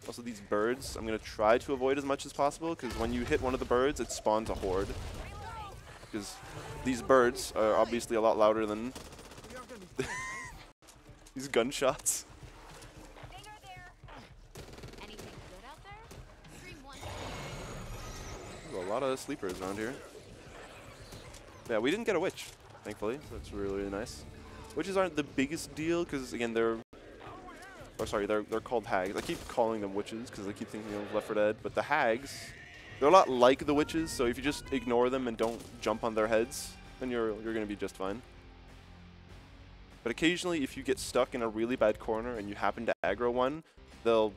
Also these birds, I'm going to try to avoid as much as possible, because when you hit one of the birds, it spawns a horde. Because these birds are obviously a lot louder than these gunshots. Anything good out there? Stream one. There's a lot of sleepers around here. Yeah, we didn't get a witch, thankfully. That's really, really nice. Witches aren't the biggest deal, because again, they're called hags. I keep calling them witches because I keep thinking of Left 4 Dead, but the hags, they're a lot like the witches, so if you just ignore them and don't jump on their heads, then you're going to be just fine. But occasionally, if you get stuck in a really bad corner and you happen to aggro one, they'll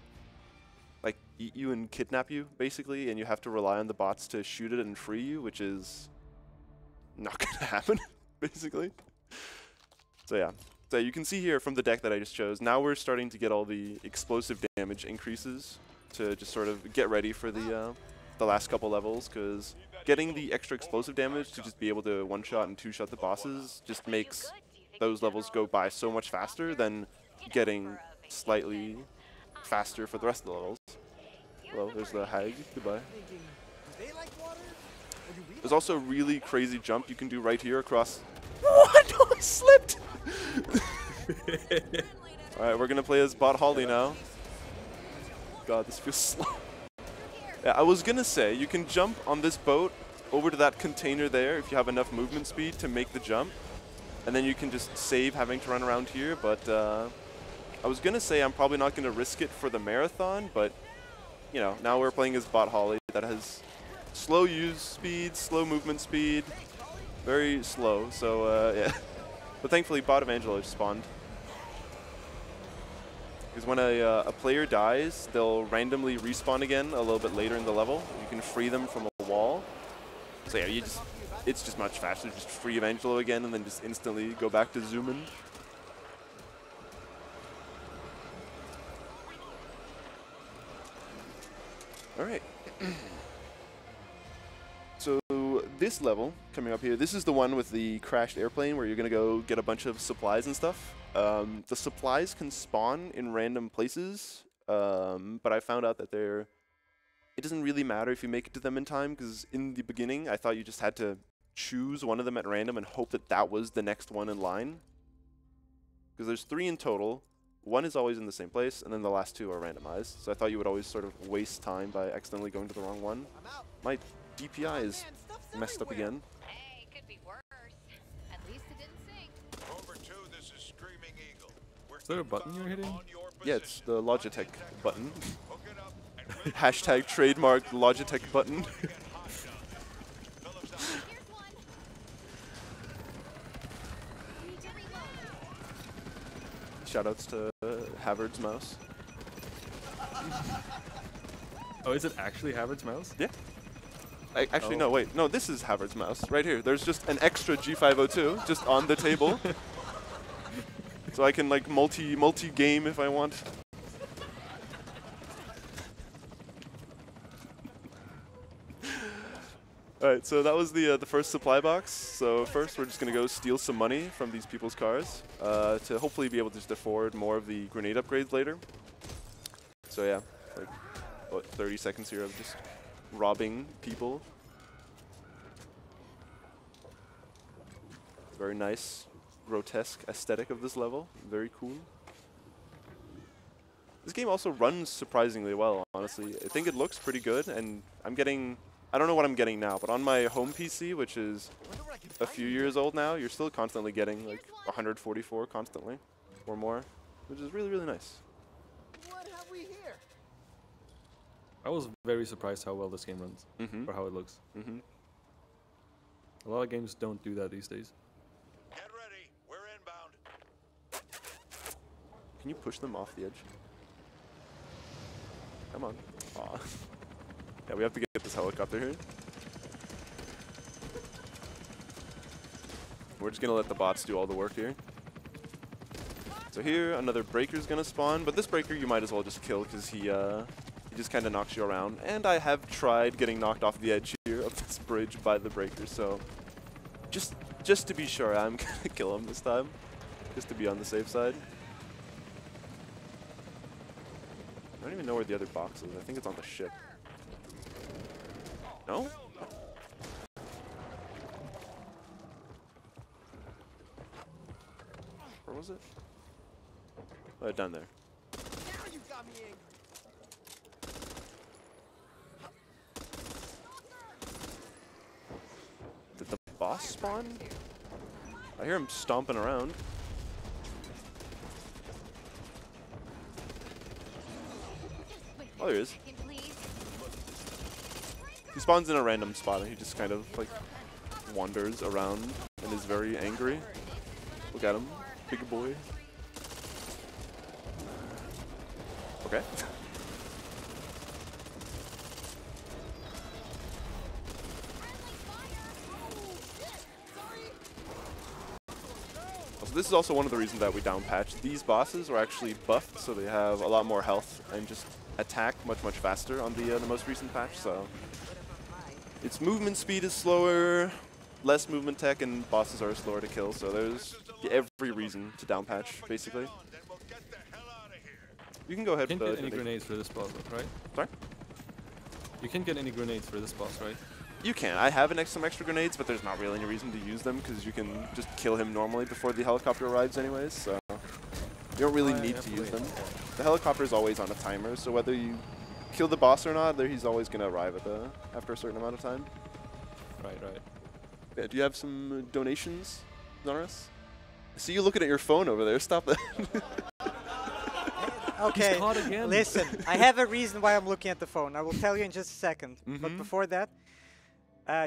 like eat you and kidnap you, basically, and you have to rely on the bots to shoot it and free you, which is not going to happen, basically. So yeah. So you can see here from the deck that I just chose, now we're starting to get all the explosive damage increases to just sort of get ready for the last couple levels, because getting the extra explosive damage to just be able to one-shot and two-shot the bosses just makes those levels go by so much faster than getting slightly faster for the rest of the levels. Well, there's the hag. Goodbye. Thinking, do they like water? Or do we There's also a really crazy jump you can do right here across. What? No, I slipped! Alright, we're gonna play as Bot Holly now. God, this feels slow. Yeah, I was gonna say, you can jump on this boat over to that container there if you have enough movement speed to make the jump. And then you can just save having to run around here. But I was going to say I'm probably not going to risk it for the marathon, but you know, now we're playing as bot Holly that has slow use speed, slow movement speed, very slow. So yeah, but thankfully bot Evangelo spawned. Because when a player dies, they'll randomly respawn again a little bit later in the level. You can free them from a wall. So yeah, it's just much faster. Just free Evangelo again and then just instantly go back to zoom in. All right. So this level coming up here, this is the one with the crashed airplane where you're going to go get a bunch of supplies and stuff. The supplies can spawn in random places, but I found out that it doesn't really matter if you make it to them in time, because in the beginning I thought you just had to choose one of them at random and hope that that was the next one in line. Because there's 3 in total. One is always in the same place, and then the last 2 are randomized. So I thought you would always sort of waste time by accidentally going to the wrong one. My DPI is messed up again. Hey, could be worse. At least it didn't sink. Over 2, this is Screaming Eagle. Is there a button you're hitting? Yeah, it's the Logitech button. Hook it up and Hashtag trademarked Logitech button. Here's one. Need to reload. Shoutouts to Havard's mouse. Oh, is it actually Havard's mouse? Yeah. Actually, no, wait. No, this is Havard's mouse. Right here. There's just an extra G502 just on the table. So I can like multi-game if I want. Alright, so that was the first supply box. So first we're just going to go steal some money from these people's cars to hopefully be able to just afford more of the grenade upgrades later. So yeah, like what, 30 seconds here of just robbing people. Very nice, grotesque aesthetic of this level. Very cool. This game also runs surprisingly well, honestly. I think it looks pretty good, and I'm getting... I don't know what I'm getting now, but on my home PC, which is a few years old now, you're still constantly getting like 144 constantly or more, which is really, really nice. What have we here? I was very surprised how well this game runs, or how it looks. A lot of games don't do that these days. get ready. We're inbound. Can you push them off the edge? Come on. Aw. Yeah, we have to get this helicopter here. We're just gonna let the bots do all the work here. So here, another breaker's gonna spawn, but this breaker you might as well just kill because he just kind of knocks you around. And I have tried getting knocked off the edge here of this bridge by the breaker, so just to be sure, I'm gonna kill him this time, just to be on the safe side. I don't even know where the other box is. I think it's on the ship. No? Where was it? Oh, down there. Now you got me angry. Did the boss spawn? I hear him stomping around. Oh, there he is. He spawns in a random spot and he just kind of like wanders around and is very angry. Look at him, big boy. Okay. So this is also one of the reasons that we downpatched. These bosses are actually buffed, so they have a lot more health and just attack much faster on the most recent patch. So its movement speed is slower, less movement tech, and bosses are slower to kill. So there's every reason to downpatch, basically. Then we'll get the hell out of here. You can go ahead. You can't get any grenades for this boss, right? Sorry? You can't get any grenades for this boss, right? You can. I have some extra grenades, but there's not really any reason to use them because you can just kill him normally before the helicopter arrives anyways, so you don't really need to use them. The helicopter is always on a timer, so whether you kill the boss or not, he's always going to arrive at after a certain amount of time. Right, right. Yeah, do you have some donations, Norris? I see you looking at your phone over there. Stop that. Okay, caught again. listen, I have a reason why I'm looking at the phone. I will tell you in just a second. But before that,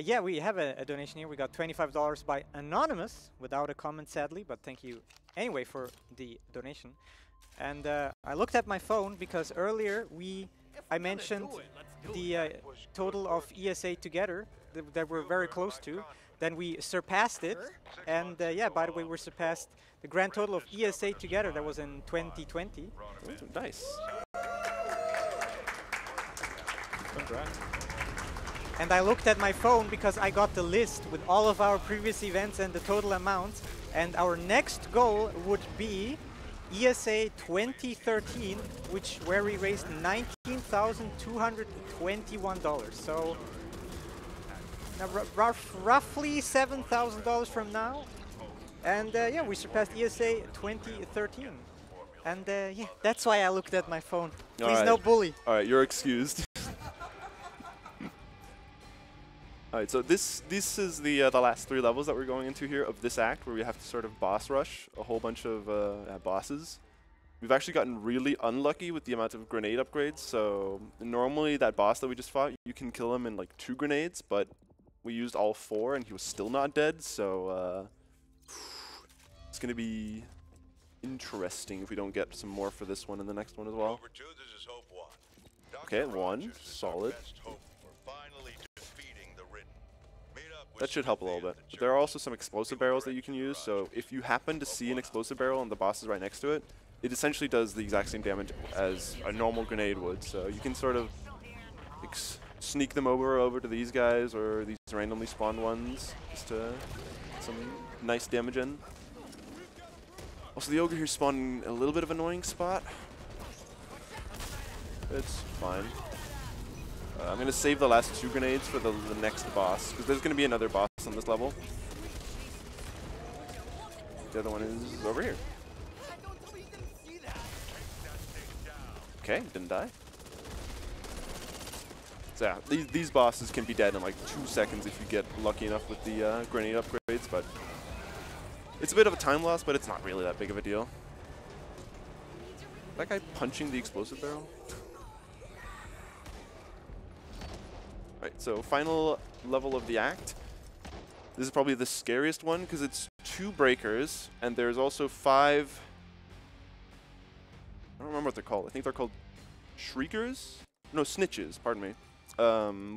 yeah, we have a donation here. We got $25 by Anonymous, without a comment, sadly, but thank you anyway for the donation. And I looked at my phone because earlier I mentioned the total of ESA together that we're very close to. Then we surpassed it, and yeah, by the way, we surpassed the grand total of ESA together that was in 2020. Ooh, nice. Congrats. And I looked at my phone because I got the list with all of our previous events and the total amounts, and our next goal would be ESA 2013, where we raised $19,221. So now roughly $7,000 from now, and yeah, we surpassed ESA 2013. And yeah, that's why I looked at my phone. Please, no bully. All right, you're excused. All right, so this is the last 3 levels that we're going into here of this act, where we have to sort of boss rush a whole bunch of bosses. We've actually gotten really unlucky with the amount of grenade upgrades. So normally that boss that we just fought, you can kill him in like 2 grenades, but we used all 4 and he was still not dead. So it's gonna be interesting if we don't get some more for this one and the next one as well. Over 2, this is Hope 1. Okay, Dr. 1, Rogers is our solid. best hope for finally defeating the Ridden. Meet up with That should help a little bit. But there are also some explosive barrels that you can use, so if you happen to see an explosive barrel and the boss is right next to it, it essentially does the exact same damage as a normal grenade would. So you can sort of sneak them over to these guys or these randomly spawned ones just to get some nice damage in. Also, the ogre here spawned in a little bit of an annoying spot. It's fine. I'm going to save the last 2 grenades for the next boss, because there's going to be another boss on this level. The other one is over here. Okay, didn't die. So yeah, these bosses can be dead in like 2 seconds if you get lucky enough with the grenade upgrades, but it's a bit of a time loss, but it's not really that big of a deal. That guy punching the explosive barrel? Right, so final level of the act. This is probably the scariest one because it's 2 breakers, and there's also 5... I don't remember what they're called. I think they're called shriekers? No, snitches, pardon me.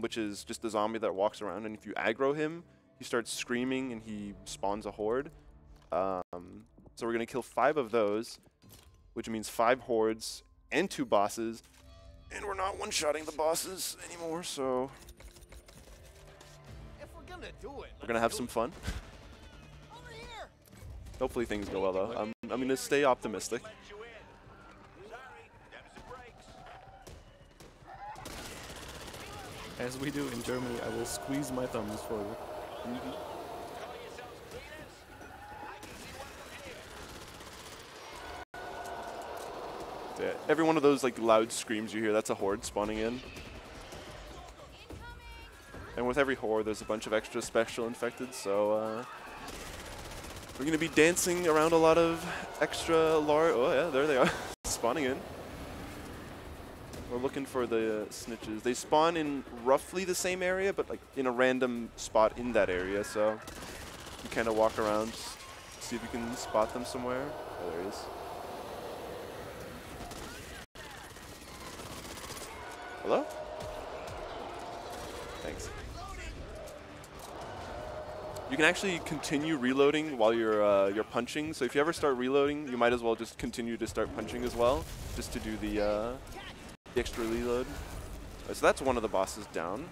Which is just a zombie that walks around, and if you aggro him, he starts screaming and he spawns a horde. So we're going to kill 5 of those, which means 5 hordes and 2 bosses. And we're not one-shotting the bosses anymore, so If we're gonna do it, we're going to have some fun. over here. Hopefully things go well, though. I'm going to stay optimistic. As we do in Germany, I will squeeze my thumbs for you. Yeah, every one of those like loud screams you hear, that's a horde spawning in. And with every horde, there's a bunch of extra special infected, so we're going to be dancing around a lot of extra large... Oh yeah, there they are, spawning in. We're looking for the snitches. They spawn in roughly the same area, but like in a random spot in that area, so you kind of walk around, see if you can spot them somewhere. Oh, there he is. Hello? Thanks. You can actually continue reloading while you're punching. So if you ever start reloading, you might as well just continue to start punching as well, just to do the extra reload. So that's one of the bosses down.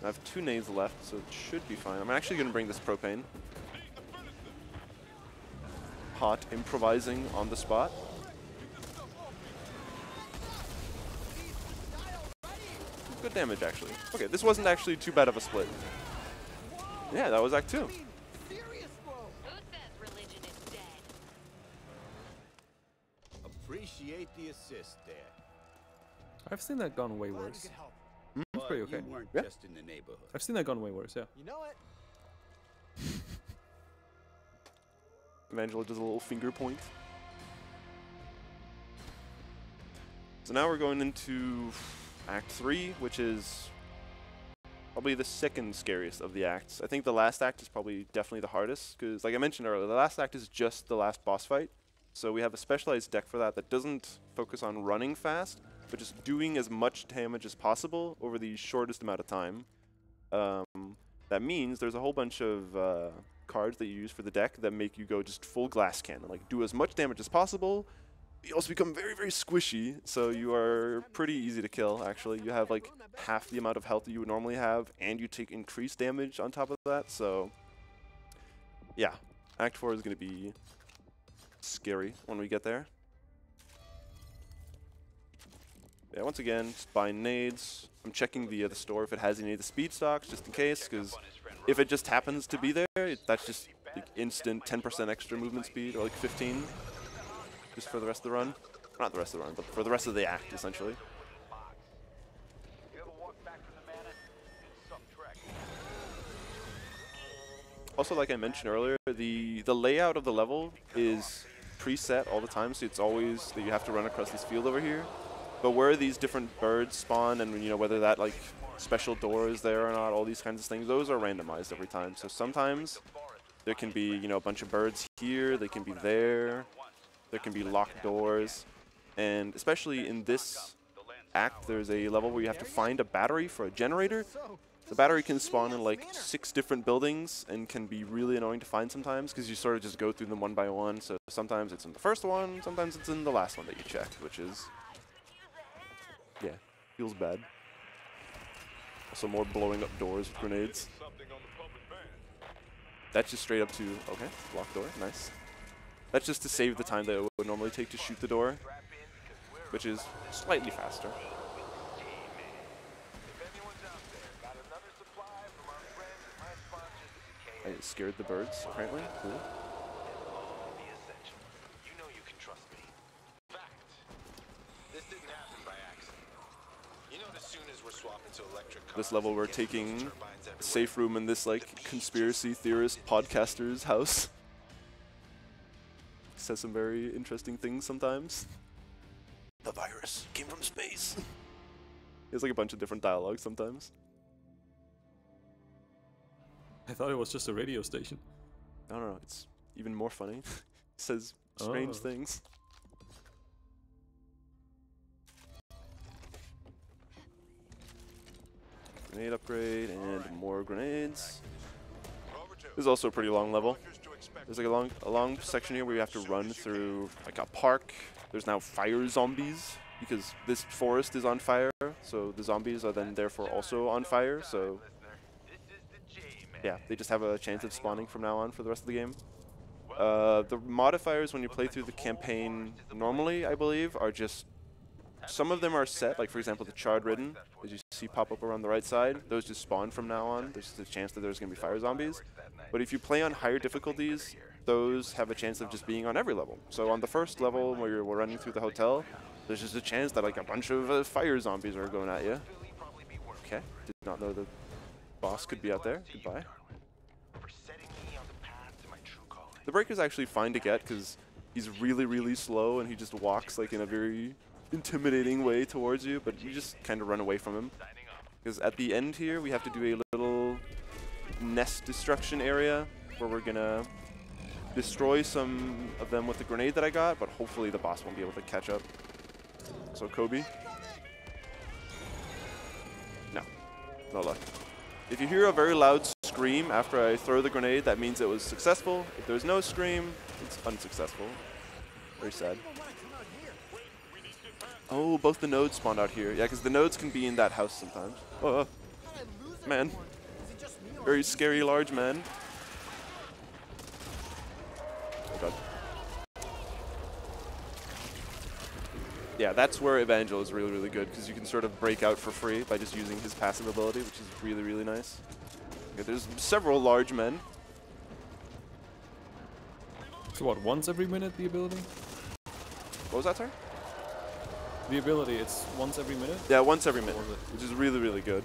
I have 2 nades left, so it should be fine. I'm actually going to bring this propane. Hot improvising on the spot. Good damage, actually. Okay, this wasn't actually too bad of a split. Yeah, that was Act 2. Who says religion is dead? Appreciate the assist there. I've seen that gone way worse. But pretty okay. You weren't Yeah. just in the neighborhood. I've seen that gun way worse, yeah. You know it. Evangela does a little finger point. So now we're going into Act 3, which is probably the second scariest of the acts. I think the last act is probably definitely the hardest, because like I mentioned earlier, the last act is just the last boss fight. So we have a specialized deck for that doesn't focus on running fast, but just doing as much damage as possible over the shortest amount of time. That means there's a whole bunch of cards that you use for the deck that make you go just full glass cannon, like do as much damage as possible. You also become very, very squishy, so you are pretty easy to kill, actually. You have like half the amount of health that you would normally have, and you take increased damage on top of that, so yeah, Act 4 is going to be scary when we get there. Yeah, once again, just buying nades. I'm checking the store if it has any of the speed stocks, just in case, because if it just happens to be there, that's just like instant 10% extra movement speed, or like 15, just for the rest of the run. Not the rest of the run, but for the rest of the act, essentially. Also, like I mentioned earlier, the layout of the level is preset all the time, so it's always that you have to run across this field over here. But where these different birds spawn, and you know whether that like special door is there or not, all these kinds of things, those are randomized every time. So sometimes there can be, you know, a bunch of birds here, they can be there can be locked doors, and especially in this act, there's a level where you have to find a battery for a generator. The battery can spawn in like 6 different buildings and can be really annoying to find sometimes because you sort of just go through them one by one. So sometimes it's in the first one, sometimes it's in the last one that you checked, which is, yeah, feels bad. Also more blowing up doors with grenades. That's just straight up to, okay, locked door, nice. That's just to save the time that it would normally take to shoot the door, which is slightly faster. I scared the birds, apparently. Cool. This level we're taking a safe room in this like conspiracy theorist podcaster's house. Says some very interesting things sometimes. The virus came from space. There's like a bunch of different dialogue sometimes. I thought it was just a radio station. No, it's even more funny. It says strange things. Grenade upgrade and more grenades. This is also a pretty long level. There's like a long section here where you have to run through like a park. There's now fire zombies because this forest is on fire, so the zombies are then therefore also on fire. So yeah, they just have a chance of spawning from now on for the rest of the game. The modifiers when you play through the campaign normally, I believe, are just, some of them are set, like for example the Charred Ridden, as you see pop up around the right side, those just spawn from now on. There's just a chance that there's going to be fire zombies. But if you play on higher difficulties, those have a chance of just being on every level. So on the first level where we're running through the hotel, there's just a chance that like a bunch of fire zombies are going at you. Okay, did not know the boss could be out there. Goodbye. The Breaker's actually fine to get because he's really, really slow and he just walks like in a very intimidating way towards you, but you just kind of run away from him. Because at the end here, we have to do a little nest destruction area where we're gonna destroy some of them with the grenade that I got, but hopefully the boss won't be able to catch up. So Kobe. No luck. If you hear a very loud scream after I throw the grenade, that means it was successful. If there's no scream, it's unsuccessful. Very sad. Oh, both the nodes spawned out here. Yeah, because the nodes can be in that house sometimes. Oh, man. Very scary large man. Oh god. Yeah, that's where Evangel is really, really good, because you can sort of break out for free by just using his passive ability, which is really, really nice. Okay, there's several large men. So what, once every minute the ability? What was that, sir? The ability, it's once every minute? Yeah, once every minute, was it? which is really, really good.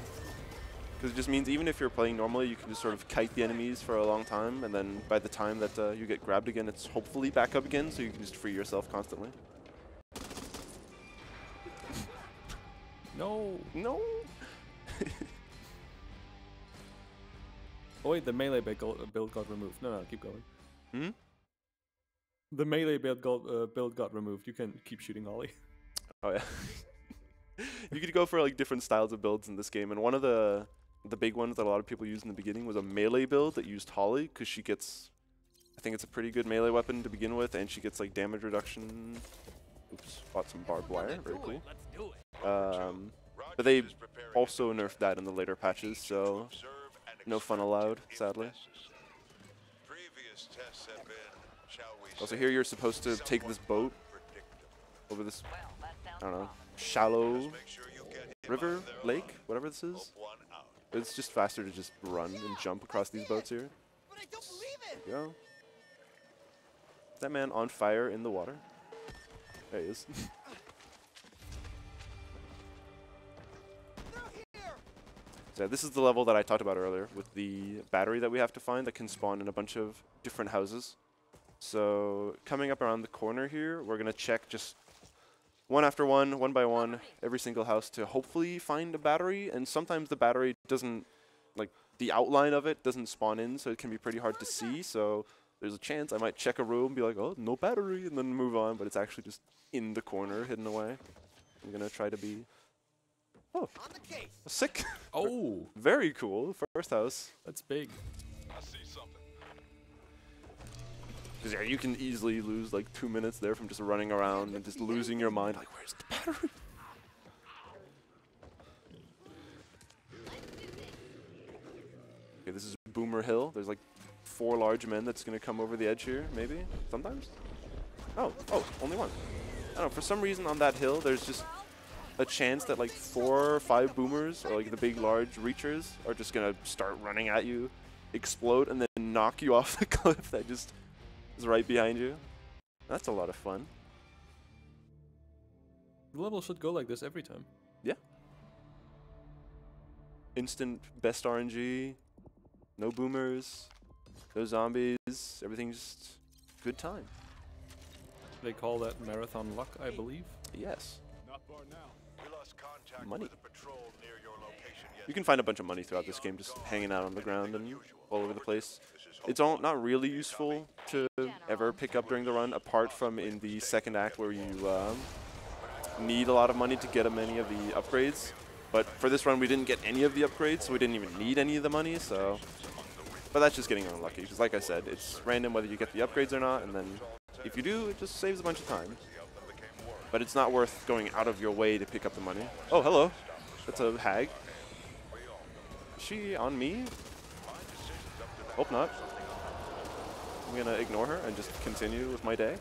Because it just means even if you're playing normally, you can just sort of kite the enemies for a long time, and then by the time that you get grabbed again, it's hopefully back up again, so you can just free yourself constantly. No! No! Oh wait, the melee build got removed. No, keep going. Hmm? The melee build got removed. You can keep shooting Holly. Oh yeah. You could go for like different styles of builds in this game, and one of the big ones that a lot of people used in the beginning was a melee build that used Holly, because she gets, I think it's a pretty good melee weapon to begin with, and she gets like damage reduction. Oops, bought some barbed wire, very cool. But they also nerfed that in the later patches, so no fun allowed, sadly. Also here you're supposed to take this boat over this, I don't know, shallow river, lake, whatever this is. It's just faster to just run and jump across these boats here. But I don't believe it! There you go. Is that man on fire in the water? There he is. So this is the level that I talked about earlier with the battery that we have to find that can spawn in a bunch of different houses. So coming up around the corner here, we're going to check just one after one by one, every single house to hopefully find a battery. And sometimes the battery doesn't, like the outline of it doesn't spawn in, so it can be pretty hard to see. So there's a chance I might check a room, be like, oh, no battery, and then move on. But it's actually just in the corner, hidden away. I'm going to try to be... Oh, sick. Oh, Very cool. First house. that's big. I see something. Because yeah, you can easily lose like 2 minutes there from just running around and just losing your mind. Like, where's the battery? Okay, this is Boomer Hill. There's like 4 large men that's going to come over the edge here, maybe? Sometimes? Oh, only one. I don't know, for some reason on that hill, there's just a chance that like 4 or 5 boomers, or like the big large reachers, are just going to start running at you, explode, and then knock you off the cliff that just is right behind you. That's a lot of fun. The level should go like this every time. Yeah. Instant best RNG, no boomers, no zombies, everything's just good time. They call that marathon luck, I believe. Yes. Not far now. We lost contact Money. with a patrol near your location You can find a bunch of money throughout this game just hanging out on the ground and all over the place. It's all not really useful to ever pick up during the run, apart from in the second act where you need a lot of money to get many of the upgrades. But for this run, we didn't get any of the upgrades, so we didn't even need any of the money. So, but that's just getting unlucky, because like I said, it's random whether you get the upgrades or not, and then if you do, it just saves a bunch of time. But it's not worth going out of your way to pick up the money. Oh, hello. That's a hag. Is she on me? Hope not. I'm gonna ignore her and just continue with my day.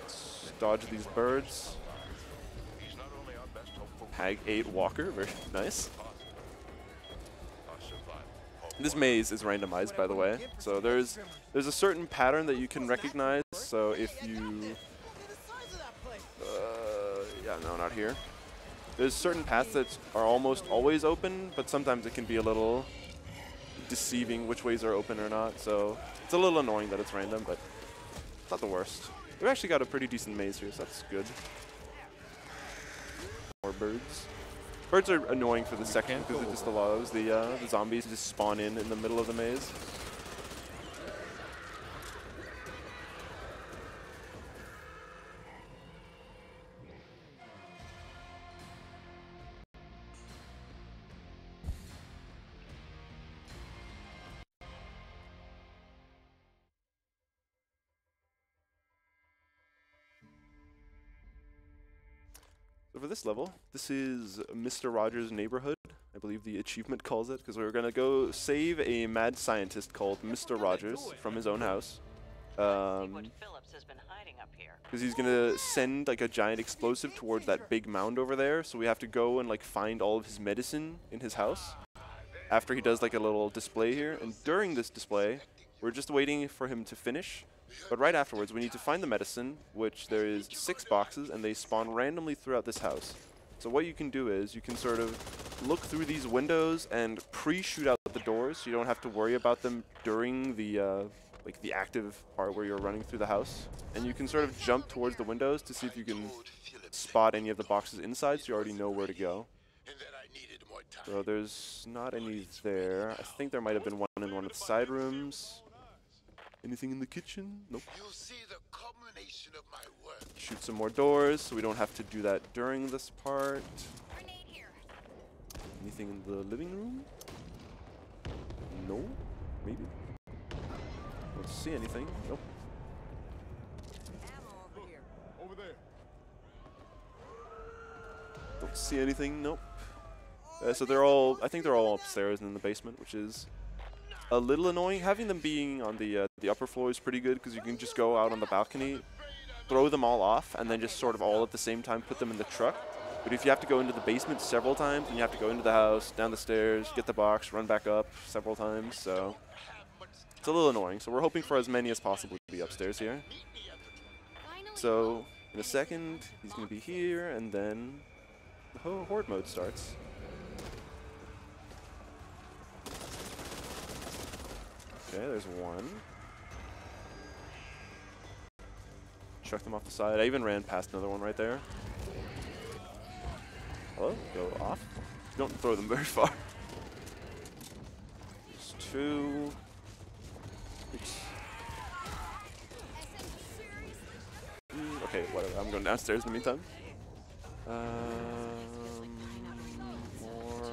Let's dodge these birds. Hag 8 walker, very nice. This maze is randomized, by the way, so there's a certain pattern that you can recognize. So if you, yeah, no, not here. There's certain paths that are almost always open, but sometimes it can be a little deceiving which ways are open or not. So it's a little annoying that it's random, but it's not the worst. We've actually got a pretty decent maze here, so that's good. More birds. Birds are annoying for the section because it just allows the zombies to just spawn in the middle of the maze. So for this level, this is Mr. Rogers' neighborhood. I believe the achievement calls it, because we were going to go save a mad scientist called Mr. Rogers from his own house. Because he's going to send like a giant explosive towards that big mound over there, so we have to go and like find all of his medicine in his house after he does like a little display here. And during this display, we're just waiting for him to finish, But right afterwards, we need to find the medicine, which there is 6 boxes, and they spawn randomly throughout this house. So what you can do is you can sort of look through these windows and pre-shoot out the doors, so you don't have to worry about them during the like the active part where you're running through the house. And you can sort of jump towards the windows to see if you can spot any of the boxes inside, so you already know where to go. So there's not any there. I think there might have been one in one of the side rooms. Anything in the kitchen? Nope. Shoot some more doors, so we don't have to do that during this part. Anything in the living room? No? Maybe? Don't see anything. Nope. Over there. Don't see anything. Nope. So they're all, I think they're all upstairs and in the basement, which is a little annoying. Having them being on the upper floor is pretty good because you can just go out on the balcony, throw them all off, and then just sort of all at the same time put them in the truck. But if you have to go into the basement several times, then you have to go into the house, down the stairs, get the box, run back up several times, so it's a little annoying. So we're hoping for as many as possible to be upstairs here. So in a second, he's going to be here, and then the horde mode starts. Okay, there's one. Chuck them off the side. I even ran past another one right there. Hello? Go off. Don't throw them very far. There's 2. Oops. Okay, whatever. I'm going downstairs in the meantime. More.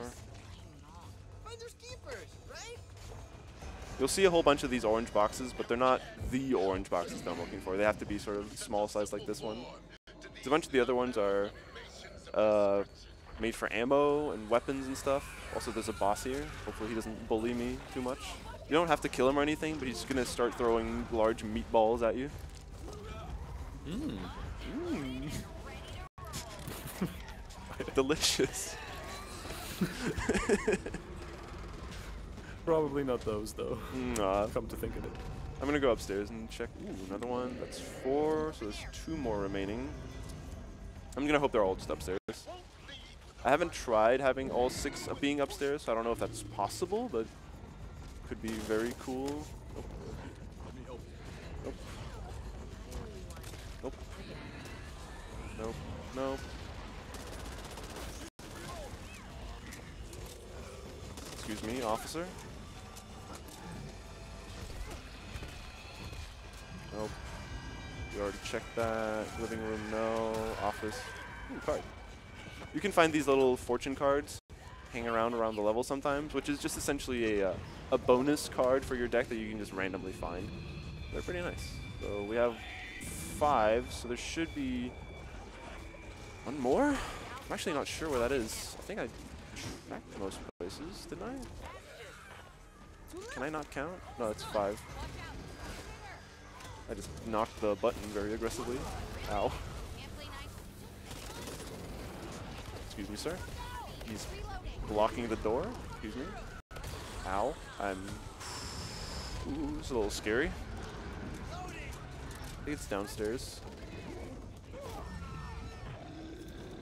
You'll see a whole bunch of these orange boxes, but they're not the orange boxes that I'm looking for. They have to be sort of small size like this one. So a bunch of the other ones are made for ammo and weapons and stuff. Also, there's a boss here. Hopefully he doesn't bully me too much. You don't have to kill him or anything, but he's going to start throwing large meatballs at you. Delicious. Probably not those, though. Nah. Come to think of it. I'm going to go upstairs and check. Ooh, another one. That's 4, so there's 2 more remaining. I'm going to hope they're all just upstairs. I haven't tried having all 6 being upstairs, so I don't know if that's possible, but could be very cool. Nope. Nope. Nope. Nope. Nope. Excuse me, officer. Nope. We already checked that. Living room, no. Office. Ooh, card. You can find these little fortune cards hang around the level sometimes, which is just essentially a bonus card for your deck that you can just randomly find. They're pretty nice. So we have 5, so there should be one more? I'm actually not sure where that is. I think I tracked most places, didn't I? Can I not count? No, it's 5. I just knocked the button very aggressively. Ow. Excuse me, sir. He's blocking the door. Excuse me. Ow. Ooh, this is a little scary. I think it's downstairs.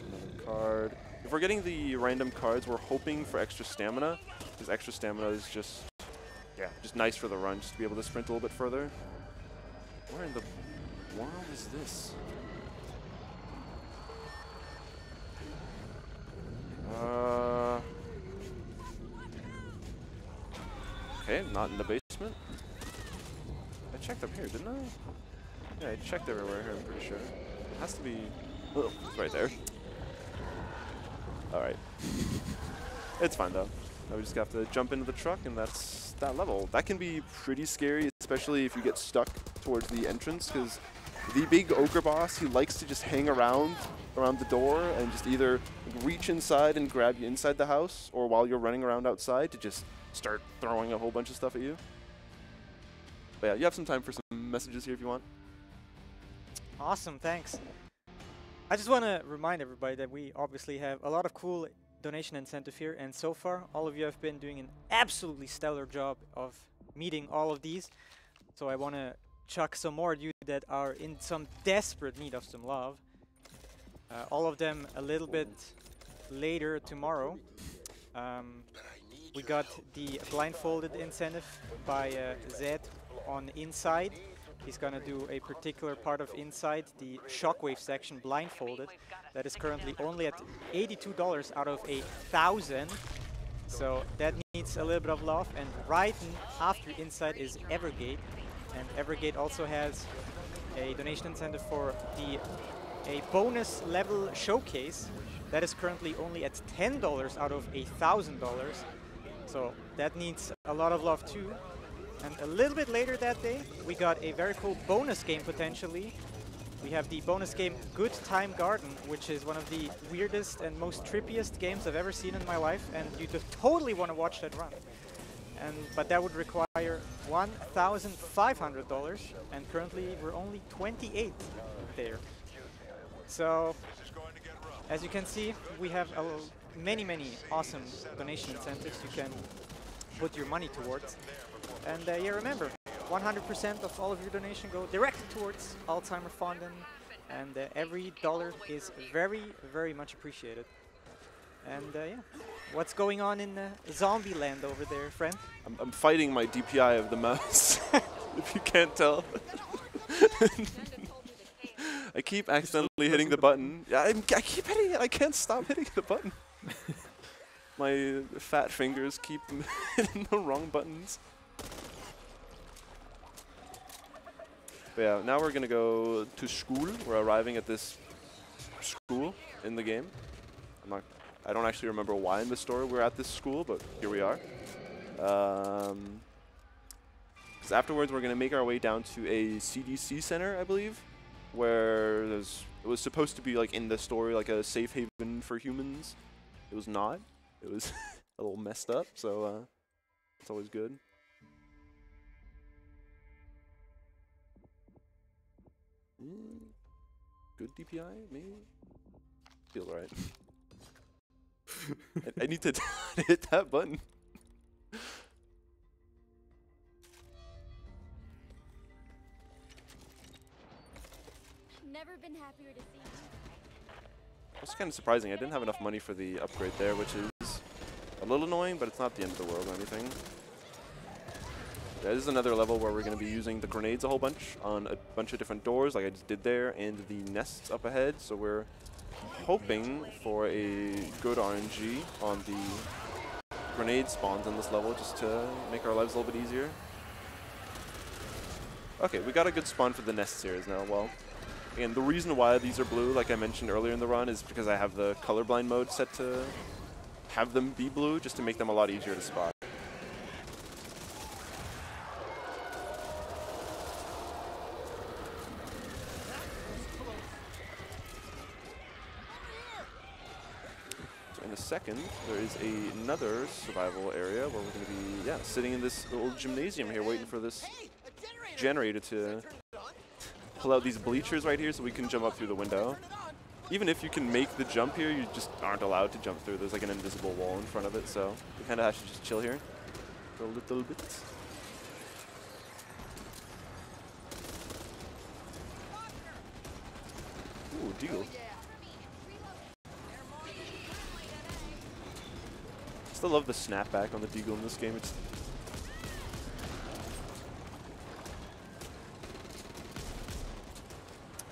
Another card. If we're getting the random cards, we're hoping for extra stamina, because extra stamina is just, yeah, just nice for the run, just to be able to sprint a little bit further. Where in the world is this? Okay, not in the basement. I checked up here, didn't I? Yeah, I checked everywhere here, I'm pretty sure. It has to be... Oh, it's right there. Alright. It's fine, though. Now we just have to jump into the truck, and that's that level. That can be pretty scary, especially if you get stuck towards the entrance, because the big ogre boss, he likes to just hang around the door and just either reach inside and grab you inside the house, or while you're running around outside to just start throwing a whole bunch of stuff at you. But yeah, you have some time for some messages here if you want. Awesome, thanks. I just want to remind everybody that we obviously have a lot of cool donation incentive here, and so far all of you have been doing an absolutely stellar job of meeting all of these. So I want to chuck some more at you that are in some desperate need of some love. All of them a little bit later tomorrow. We got the blindfolded incentive by Zed on Inside. He's gonna do a particular part of Inside, the shockwave section, blindfolded. That is currently only at $82 out of 1,000. So that needs a little bit of love. And right after Inside is Evergate. And Evergate also has a donation incentive for a bonus level showcase. That is currently only at $10 out of $1,000. So that needs a lot of love too. And a little bit later that day, we got a very cool bonus game potentially. We have the bonus game Good Time Garden, which is one of the weirdest and most trippiest games I've ever seen in my life, and you totally want to watch that run. But that would require $1,500, and currently we're only 28 there. So, as you can see, we have many awesome donation incentives you can put your money towards. And yeah, remember, 100% of all of your donation go directly towards Alzheimer Fonden, and every dollar is very much appreciated. And yeah, what's going on in zombie land over there, friend? I'm fighting my DPI of the mouse, if you can't tell. I keep accidentally hitting the button. Yeah, I keep hitting it. I can't stop hitting the button. My fat fingers keep hitting the wrong buttons. But yeah, now we're gonna go to school. We're arriving at this school in the game. I don't actually remember why in the story we're at this school, but here we are. Because afterwards we're gonna make our way down to a CDC center, I believe, where it was supposed to be like in the story like a safe haven for humans. It was not. It was a little messed up, so it's always good. Good DPI, maybe? Feels right. I need to hit that button. Never been happier to see you. It's kind of surprising. I didn't have enough money for the upgrade there, which is a little annoying, but it's not the end of the world or anything. Yeah, this is another level where we're going to be using the grenades a whole bunch on a bunch of different doors, like I just did there, and the nests up ahead. So we're hoping for a good RNG on the grenade spawns in this level, just to make our lives a little bit easier. Okay, we got a good spawn for the nests here as now. Well, and the reason why these are blue, like I mentioned earlier in the run, is because I have the colorblind mode set to have them be blue, just to make them a lot easier to spot. In a second, there is another survival area where we're going to be, sitting in this little gymnasium here, waiting for this generator to pull out these bleachers right here so we can jump up through the window. Even if you can make the jump here, you just aren't allowed to jump through. There's like an invisible wall in front of it, so we kind of have to just chill here for a little bit. Ooh, deagle. Still love the snapback on the deagle in this game. It's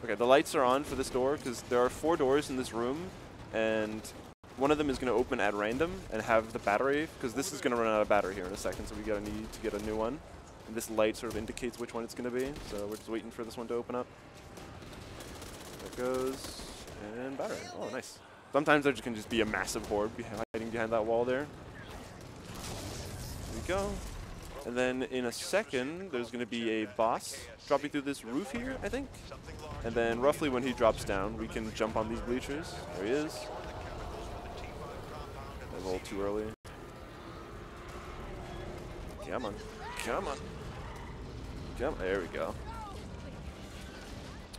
okay, the lights are on for this door because there are 4 doors in this room, and one of them is going to open at random and have the battery, because this is going to run out of battery here in a second, so we need to get a new one. And this light sort of indicates which one it's going to be, so we're just waiting for this one to open up. There it goes, and battery. Oh, nice. Sometimes there can just be a massive horde hiding behind that wall there. There we go. And then in a second, there's going to be a boss dropping through this roof here, I think. And then roughly when he drops down, we can jump on these bleachers. There he is. A little too early. Come on. Come on. Come on. There we go.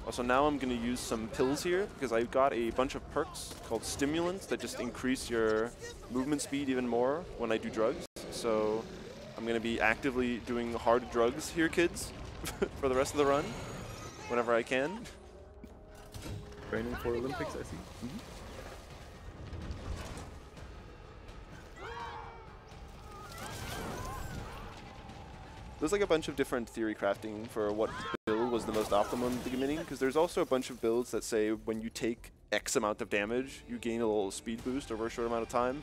Also, now I'm going to use some pills here because I've got a bunch of perks called stimulants that just increase your movement speed even more when I do drugs. So I'm going to be actively doing hard drugs here, kids. for the rest of the run whenever I can. Training for Olympics, I see. There's like a bunch of different theory crafting for what build was the most optimum at the beginning, because there's also a bunch of builds that say when you take X amount of damage, you gain a little speed boost over a short amount of time.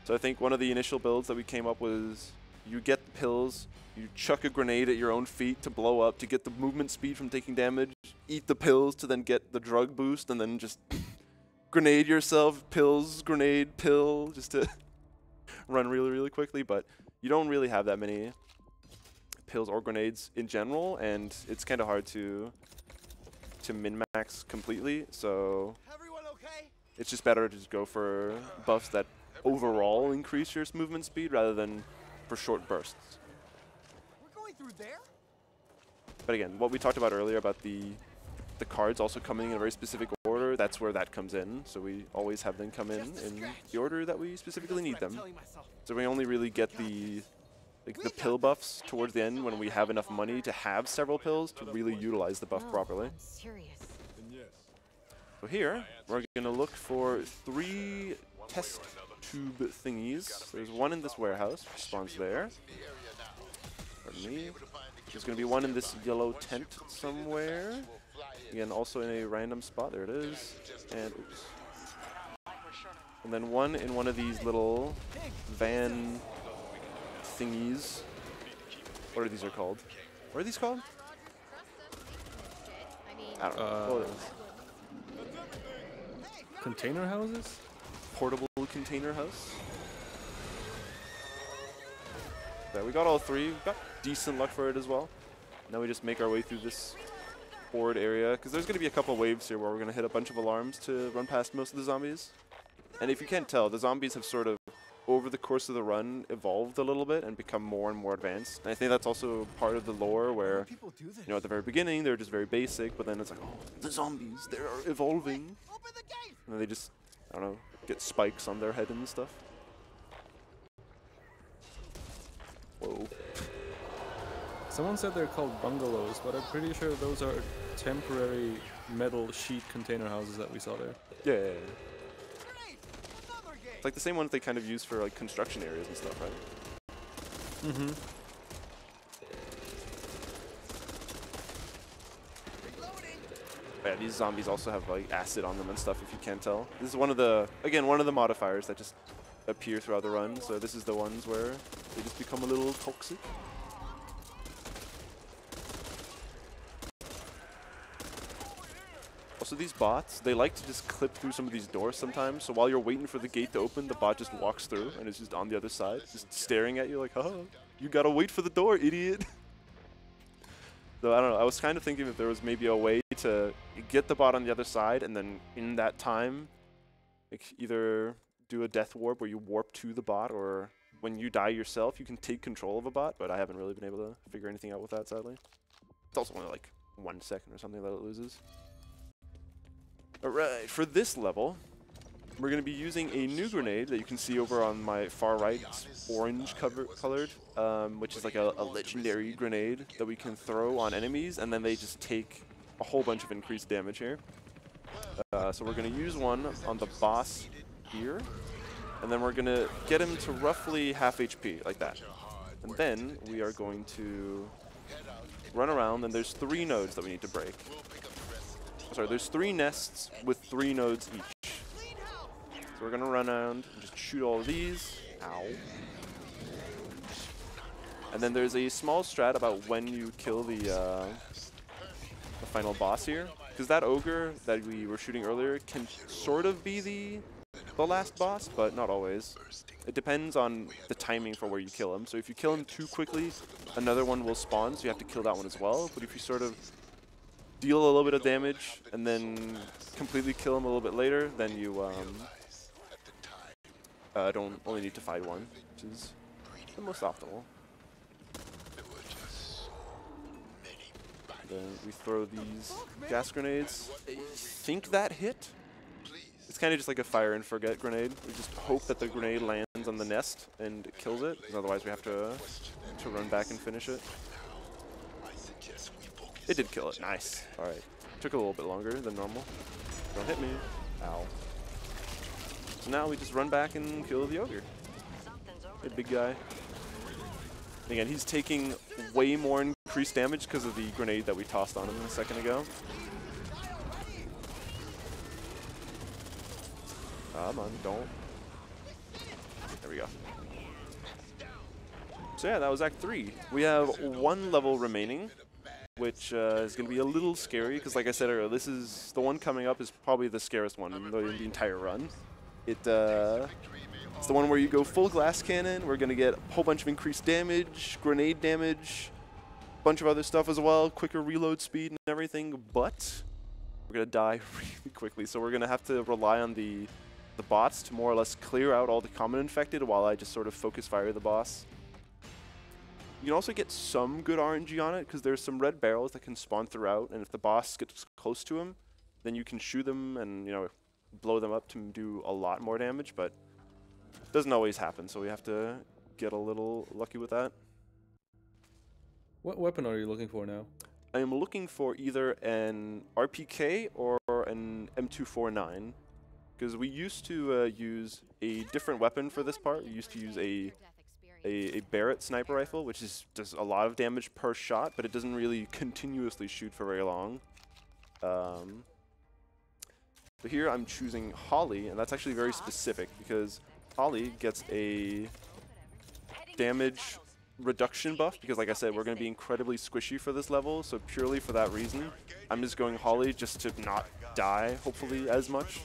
So I think one of the initial builds that we came up was you get the pills, you chuck a grenade at your own feet to blow up to get the movement speed from taking damage, eat the pills to then get the drug boost, and then just grenade yourself, pills, grenade, pill, just to run really, really quickly. But you don't really have that many pills or grenades in general, and it's kind of hard to min-max completely, so it's just better to just go for buffs that overall increase your movement speed rather than for short bursts. We're going through there? But again, what we talked about earlier about the cards also coming in a very specific order, that's where that comes in. So we always have them come in the order that we specifically need them. So we only really get the pill buffs towards the end when we have enough money to have several pills to really utilize the buff properly. I'm serious. So here, we're going to look for 3 test tube thingies. There's one in this warehouse, which spawns there. Pardon me. There's going to be one in this yellow tent somewhere. Again, also in a random spot. There it is. And oops. And then one in one of these little van thingies. What are these called? What are these called? I don't know. What it is. Container houses? Portable container house. There, we got all 3. We got decent luck for it as well. Now we just make our way through this board area, because there's going to be a couple waves here where we're going to hit a bunch of alarms to run past most of the zombies. And if you can't tell, the zombies have sort of, over the course of the run, evolved a little bit and become more and more advanced. And I think that's also part of the lore where, you know, at the very beginning, they're just very basic, but then it's like, oh, the zombies, they're evolving. And then they just, I don't know, get spikes on their head and stuff. Whoa. Someone said they're called bungalows, but I'm pretty sure those are temporary metal sheet container houses that we saw there. Yeah. It's like the same ones they kind of use for like construction areas and stuff, right? Mm-hmm. Yeah, these zombies also have like acid on them and stuff, if you can't tell. This is one of the, again, one of the modifiers that just appear throughout the run. So this is the ones where they just become a little toxic. Also, these bots, they like to just clip through some of these doors sometimes. So while you're waiting for the gate to open, the bot just walks through and is just on the other side, just staring at you like, oh, you gotta wait for the door, idiot. So I don't know, I was kind of thinking that there was maybe a way to get the bot on the other side and then in that time, like either do a death warp where you warp to the bot, or when you die yourself, you can take control of a bot, but I haven't really been able to figure anything out with that, sadly. It's also only like 1 second or something that it loses. Alright, for this level, we're going to be using a new grenade that you can see over on my far right. It's orange colored, which is like a legendary grenade that we can throw on enemies, and then they just take a whole bunch of increased damage here. So we're going to use one on the boss here, and then we're going to get him to roughly half HP, like that. And then we are going to run around, and there's 3 nodes that we need to break. Sorry, there's 3 nests with 3 nodes each. So we're gonna run around and just shoot all of these. Ow. And then there's a small strat about when you kill the final boss here, because that ogre that we were shooting earlier can sort of be the last boss, but not always. It depends on the timing for where you kill him. So if you kill him too quickly, another one will spawn, so you have to kill that one as well. But if you sort of deal a little bit of damage and then completely kill him a little bit later, then you don't only need to fight one, which is the most optimal. Then we throw these gas grenades. I think that hit. It's kind of just like a fire and forget grenade. We just hope that the grenade lands on the nest and kills it, because otherwise we have to run back and finish it. It did kill it. Nice. All right. Took a little bit longer than normal. Don't hit me. Ow. So now we just run back and kill the ogre. The big guy. Again, he's taking way more increased damage because of the grenade that we tossed on him a second ago. Come on, don't. There we go. So yeah, that was Act 3. We have one level remaining, which is going to be a little scary because, like I said earlier, this is the one coming up is probably the scariest one in the entire run. It's the one where you go full glass cannon. We're going to get a whole bunch of increased damage, grenade damage, a bunch of other stuff as well, quicker reload speed and everything, but we're going to die really quickly. So we're going to have to rely on the bots to more or less clear out all the common infected while I just sort of focus fire the boss. You can also get some good RNG on it because there's some red barrels that can spawn throughout, and if the boss gets close to him, then you can shoot them and, you know, blow them up to do a lot more damage, but it doesn't always happen, so we have to get a little lucky with that. What weapon are you looking for now? I am looking for either an RPK or an M249, because we used to use a different weapon for this part. We used to use a Barrett sniper rifle, which does a lot of damage per shot, but it doesn't really continuously shoot for very long. So here I'm choosing Holly, and that's actually very specific because Holly gets a damage reduction buff because, like I said, we're going to be incredibly squishy for this level, so purely for that reason, I'm just going Holly just to not die, hopefully, as much.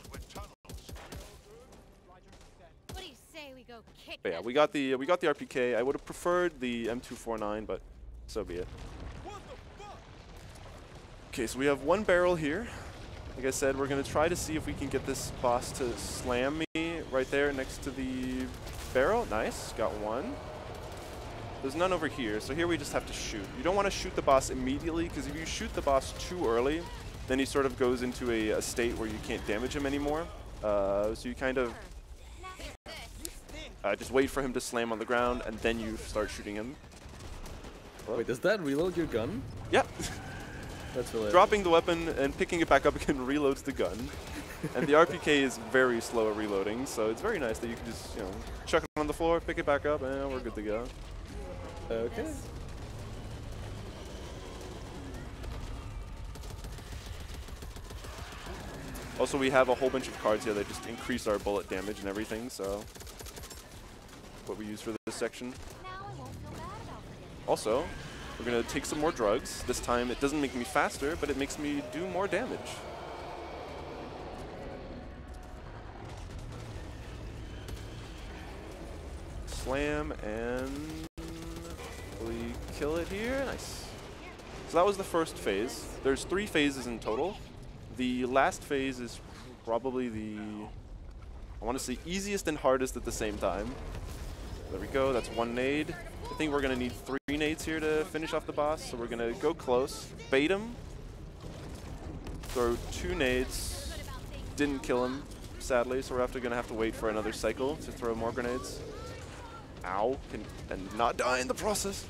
But yeah, we got the RPK. I would have preferred the M249, but so be it. Okay, so we have one barrel here. Like I said, we're gonna try to see if we can get this boss to slam me right there next to the barrel. Nice, got one. There's none over here, so here we just have to shoot. You don't want to shoot the boss immediately, because if you shoot the boss too early, then he sort of goes into a state where you can't damage him anymore. So you kind of just wait for him to slam on the ground, and then you start shooting him. Wait, does that reload your gun? Yep. That's hilarious. Dropping the weapon and picking it back up again reloads the gun. And the RPK is very slow at reloading, so it's very nice that you can just, you know, chuck it on the floor, pick it back up, and we're good to go. Okay. Also, we have a whole bunch of cards here that just increase our bullet damage and everything, so what we use for this section. Also, we're going to take some more drugs. This time it doesn't make me faster, but it makes me do more damage. Slam and we kill it here. Nice. So that was the first phase. There's 3 phases in total. The last phase is probably the, I want to say, easiest and hardest at the same time. There we go, that's 1 nade. I think we're going to need 3 nades here to finish off the boss, so we're going to go close, bait him, throw 2 nades, didn't kill him, sadly, so we're going to have to wait for another cycle to throw more grenades. Ow, and not die in the process.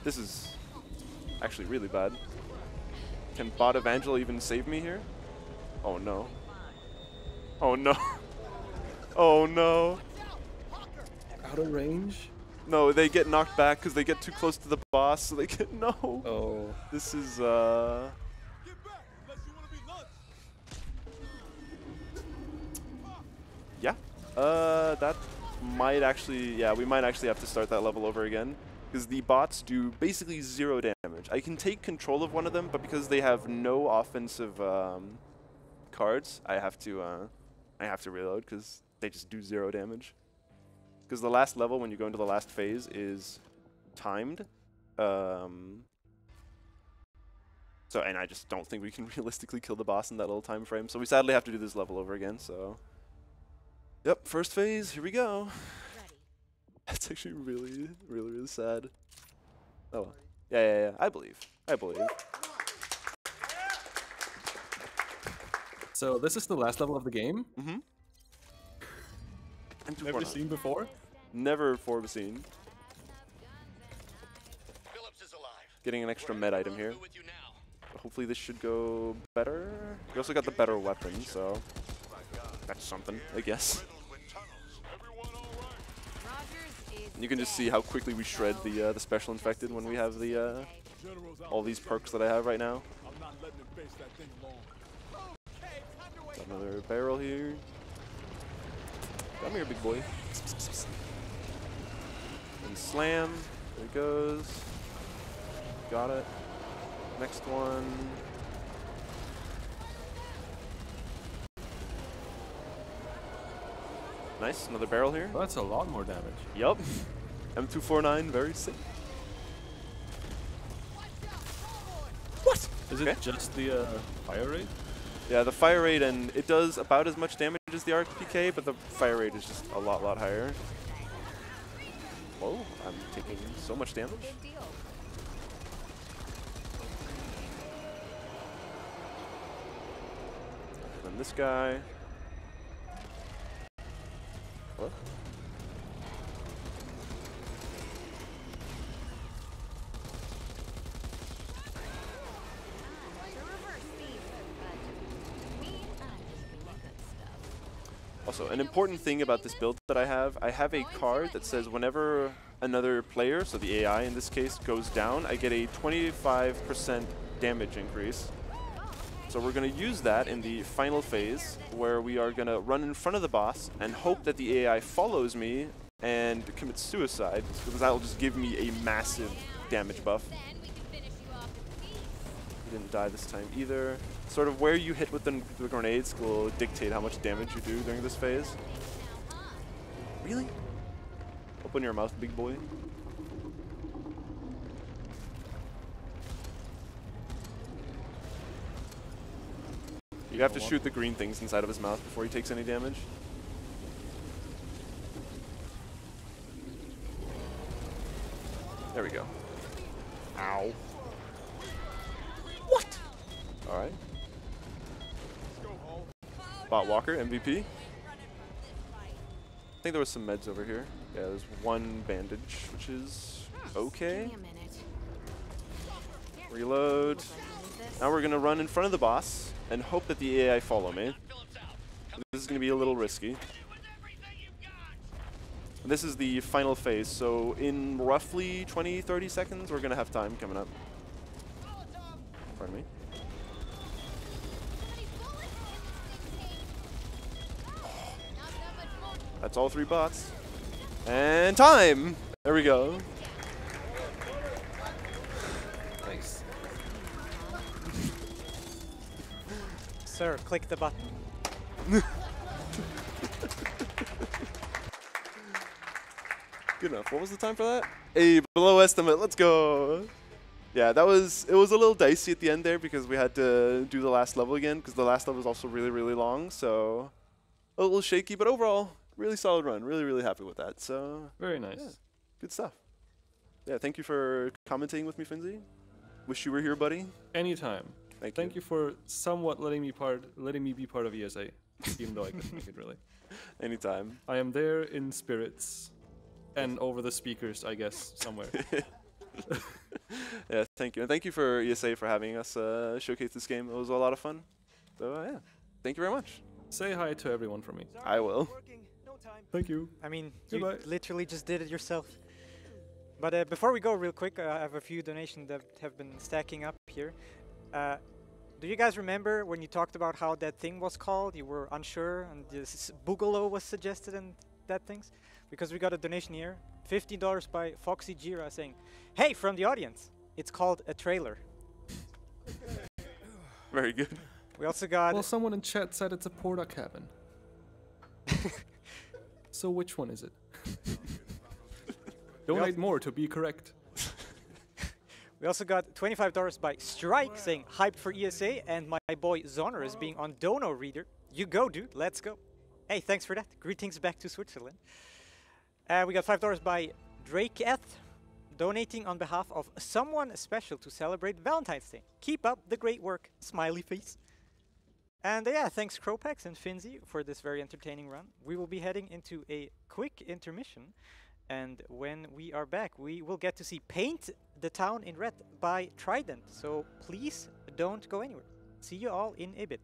This is actually really bad. Can Bot Evangel even save me here? Oh no. Oh no. Oh no. Out of range? No, they get knocked back because they get too close to the boss, so they get no. Oh. This is yeah. That might actually, yeah, we might actually have to start that level over again because the bots do basically 0 damage. I can take control of one of them, but because they have no offensive cards, I have to reload because they just do 0 damage. Because the last level, when you go into the last phase, is timed. And I just don't think we can realistically kill the boss in that little time frame. So we sadly have to do this level over again. So, yep, first phase. Here we go. That's actually really, really, really sad. Oh well. Yeah. I believe. So this is the last level of the game? Mm-hmm. Never seen before? Never before seen. Phillips is alive. Getting an extra med item here. Hopefully this should go better. We also got the better weapon, so that's something, I guess. And you can just see how quickly we shred the special infected when we have the all these perks that I have right now. Got another barrel here. Come here, big boy. And slam. There it goes. Got it. Next one. Nice, another barrel here. Well, that's a lot more damage. Yup. M249, very sick. What? Is it just the fire rate? Yeah, the fire rate, and it does about as much damage as the RPK, but the fire rate is just a lot higher. Whoa, I'm taking so much damage. And then this guy. What? Also, an important thing about this build that I have a card that says whenever another player, so the AI in this case, goes down, I get a 25% damage increase. So we're going to use that in the final phase, where we are going to run in front of the boss and hope that the AI follows me and commits suicide, because that will just give me a massive damage buff. He didn't die this time either. Sort of where you hit with the grenades will dictate how much damage you do during this phase. Really? Open your mouth, big boy. You have to shoot the green things inside of his mouth before he takes any damage. There we go. Ow. What? Alright. Bot Walker, MVP. I think there was some meds over here. Yeah, there's one bandage, which is okay. Reload. Now we're gonna run in front of the boss and hope that the AI follow me. This is gonna be a little risky. And this is the final phase, so in roughly 20-30 seconds, we're gonna have time coming up. Pardon me. That's all 3 bots. And time! There we go. Nice. Sir, click the button. Good enough. What was the time for that? A below estimate. Let's go. Yeah, it was a little dicey at the end there because we had to do the last level again because the last level was also really long, so a little shaky, but overall, really solid run. Really happy with that. So Very nice. Yeah, good stuff. Yeah, thank you for commentating with me, Finzi. Wish you were here, buddy. Anytime. Thank you for somewhat letting me be part of ESA, even though I couldn't make it really. Anytime. I am there in spirits, and over the speakers, I guess, somewhere. Yeah, thank you. And thank you for ESA for having us showcase this game. It was a lot of fun. So yeah, thank you very much. Say hi to everyone from me. I will. Thank you. I mean, Goodbye. you literally just did it yourself. But before we go real quick, I have a few donations that have been stacking up here. Do you guys remember when you talked about how that thing was called? You were unsure and this Boogaloo was suggested and that things? Because we got a donation here, $15 by Foxy Jira saying, "Hey, from the audience, it's called a trailer." Very good. We also got... Well, someone in chat said it's a porta cabin. So which one is it? Donate more to be correct. We also got $25 by Strike saying, "Hyped for ESA," and my boy Zoner is being on Dono Reader. You go, dude. Let's go. Hey, thanks for that. Greetings back to Switzerland. We got $5 by Drakeeth, donating on behalf of someone special to celebrate Valentine's Day. Keep up the great work. Smiley face. And yeah, thanks Cropax and Finzi for this very entertaining run. We will be heading into a quick intermission. And when we are back, we will get to see Paint the Town in Red by Trident. So please don't go anywhere. See you all in a bit.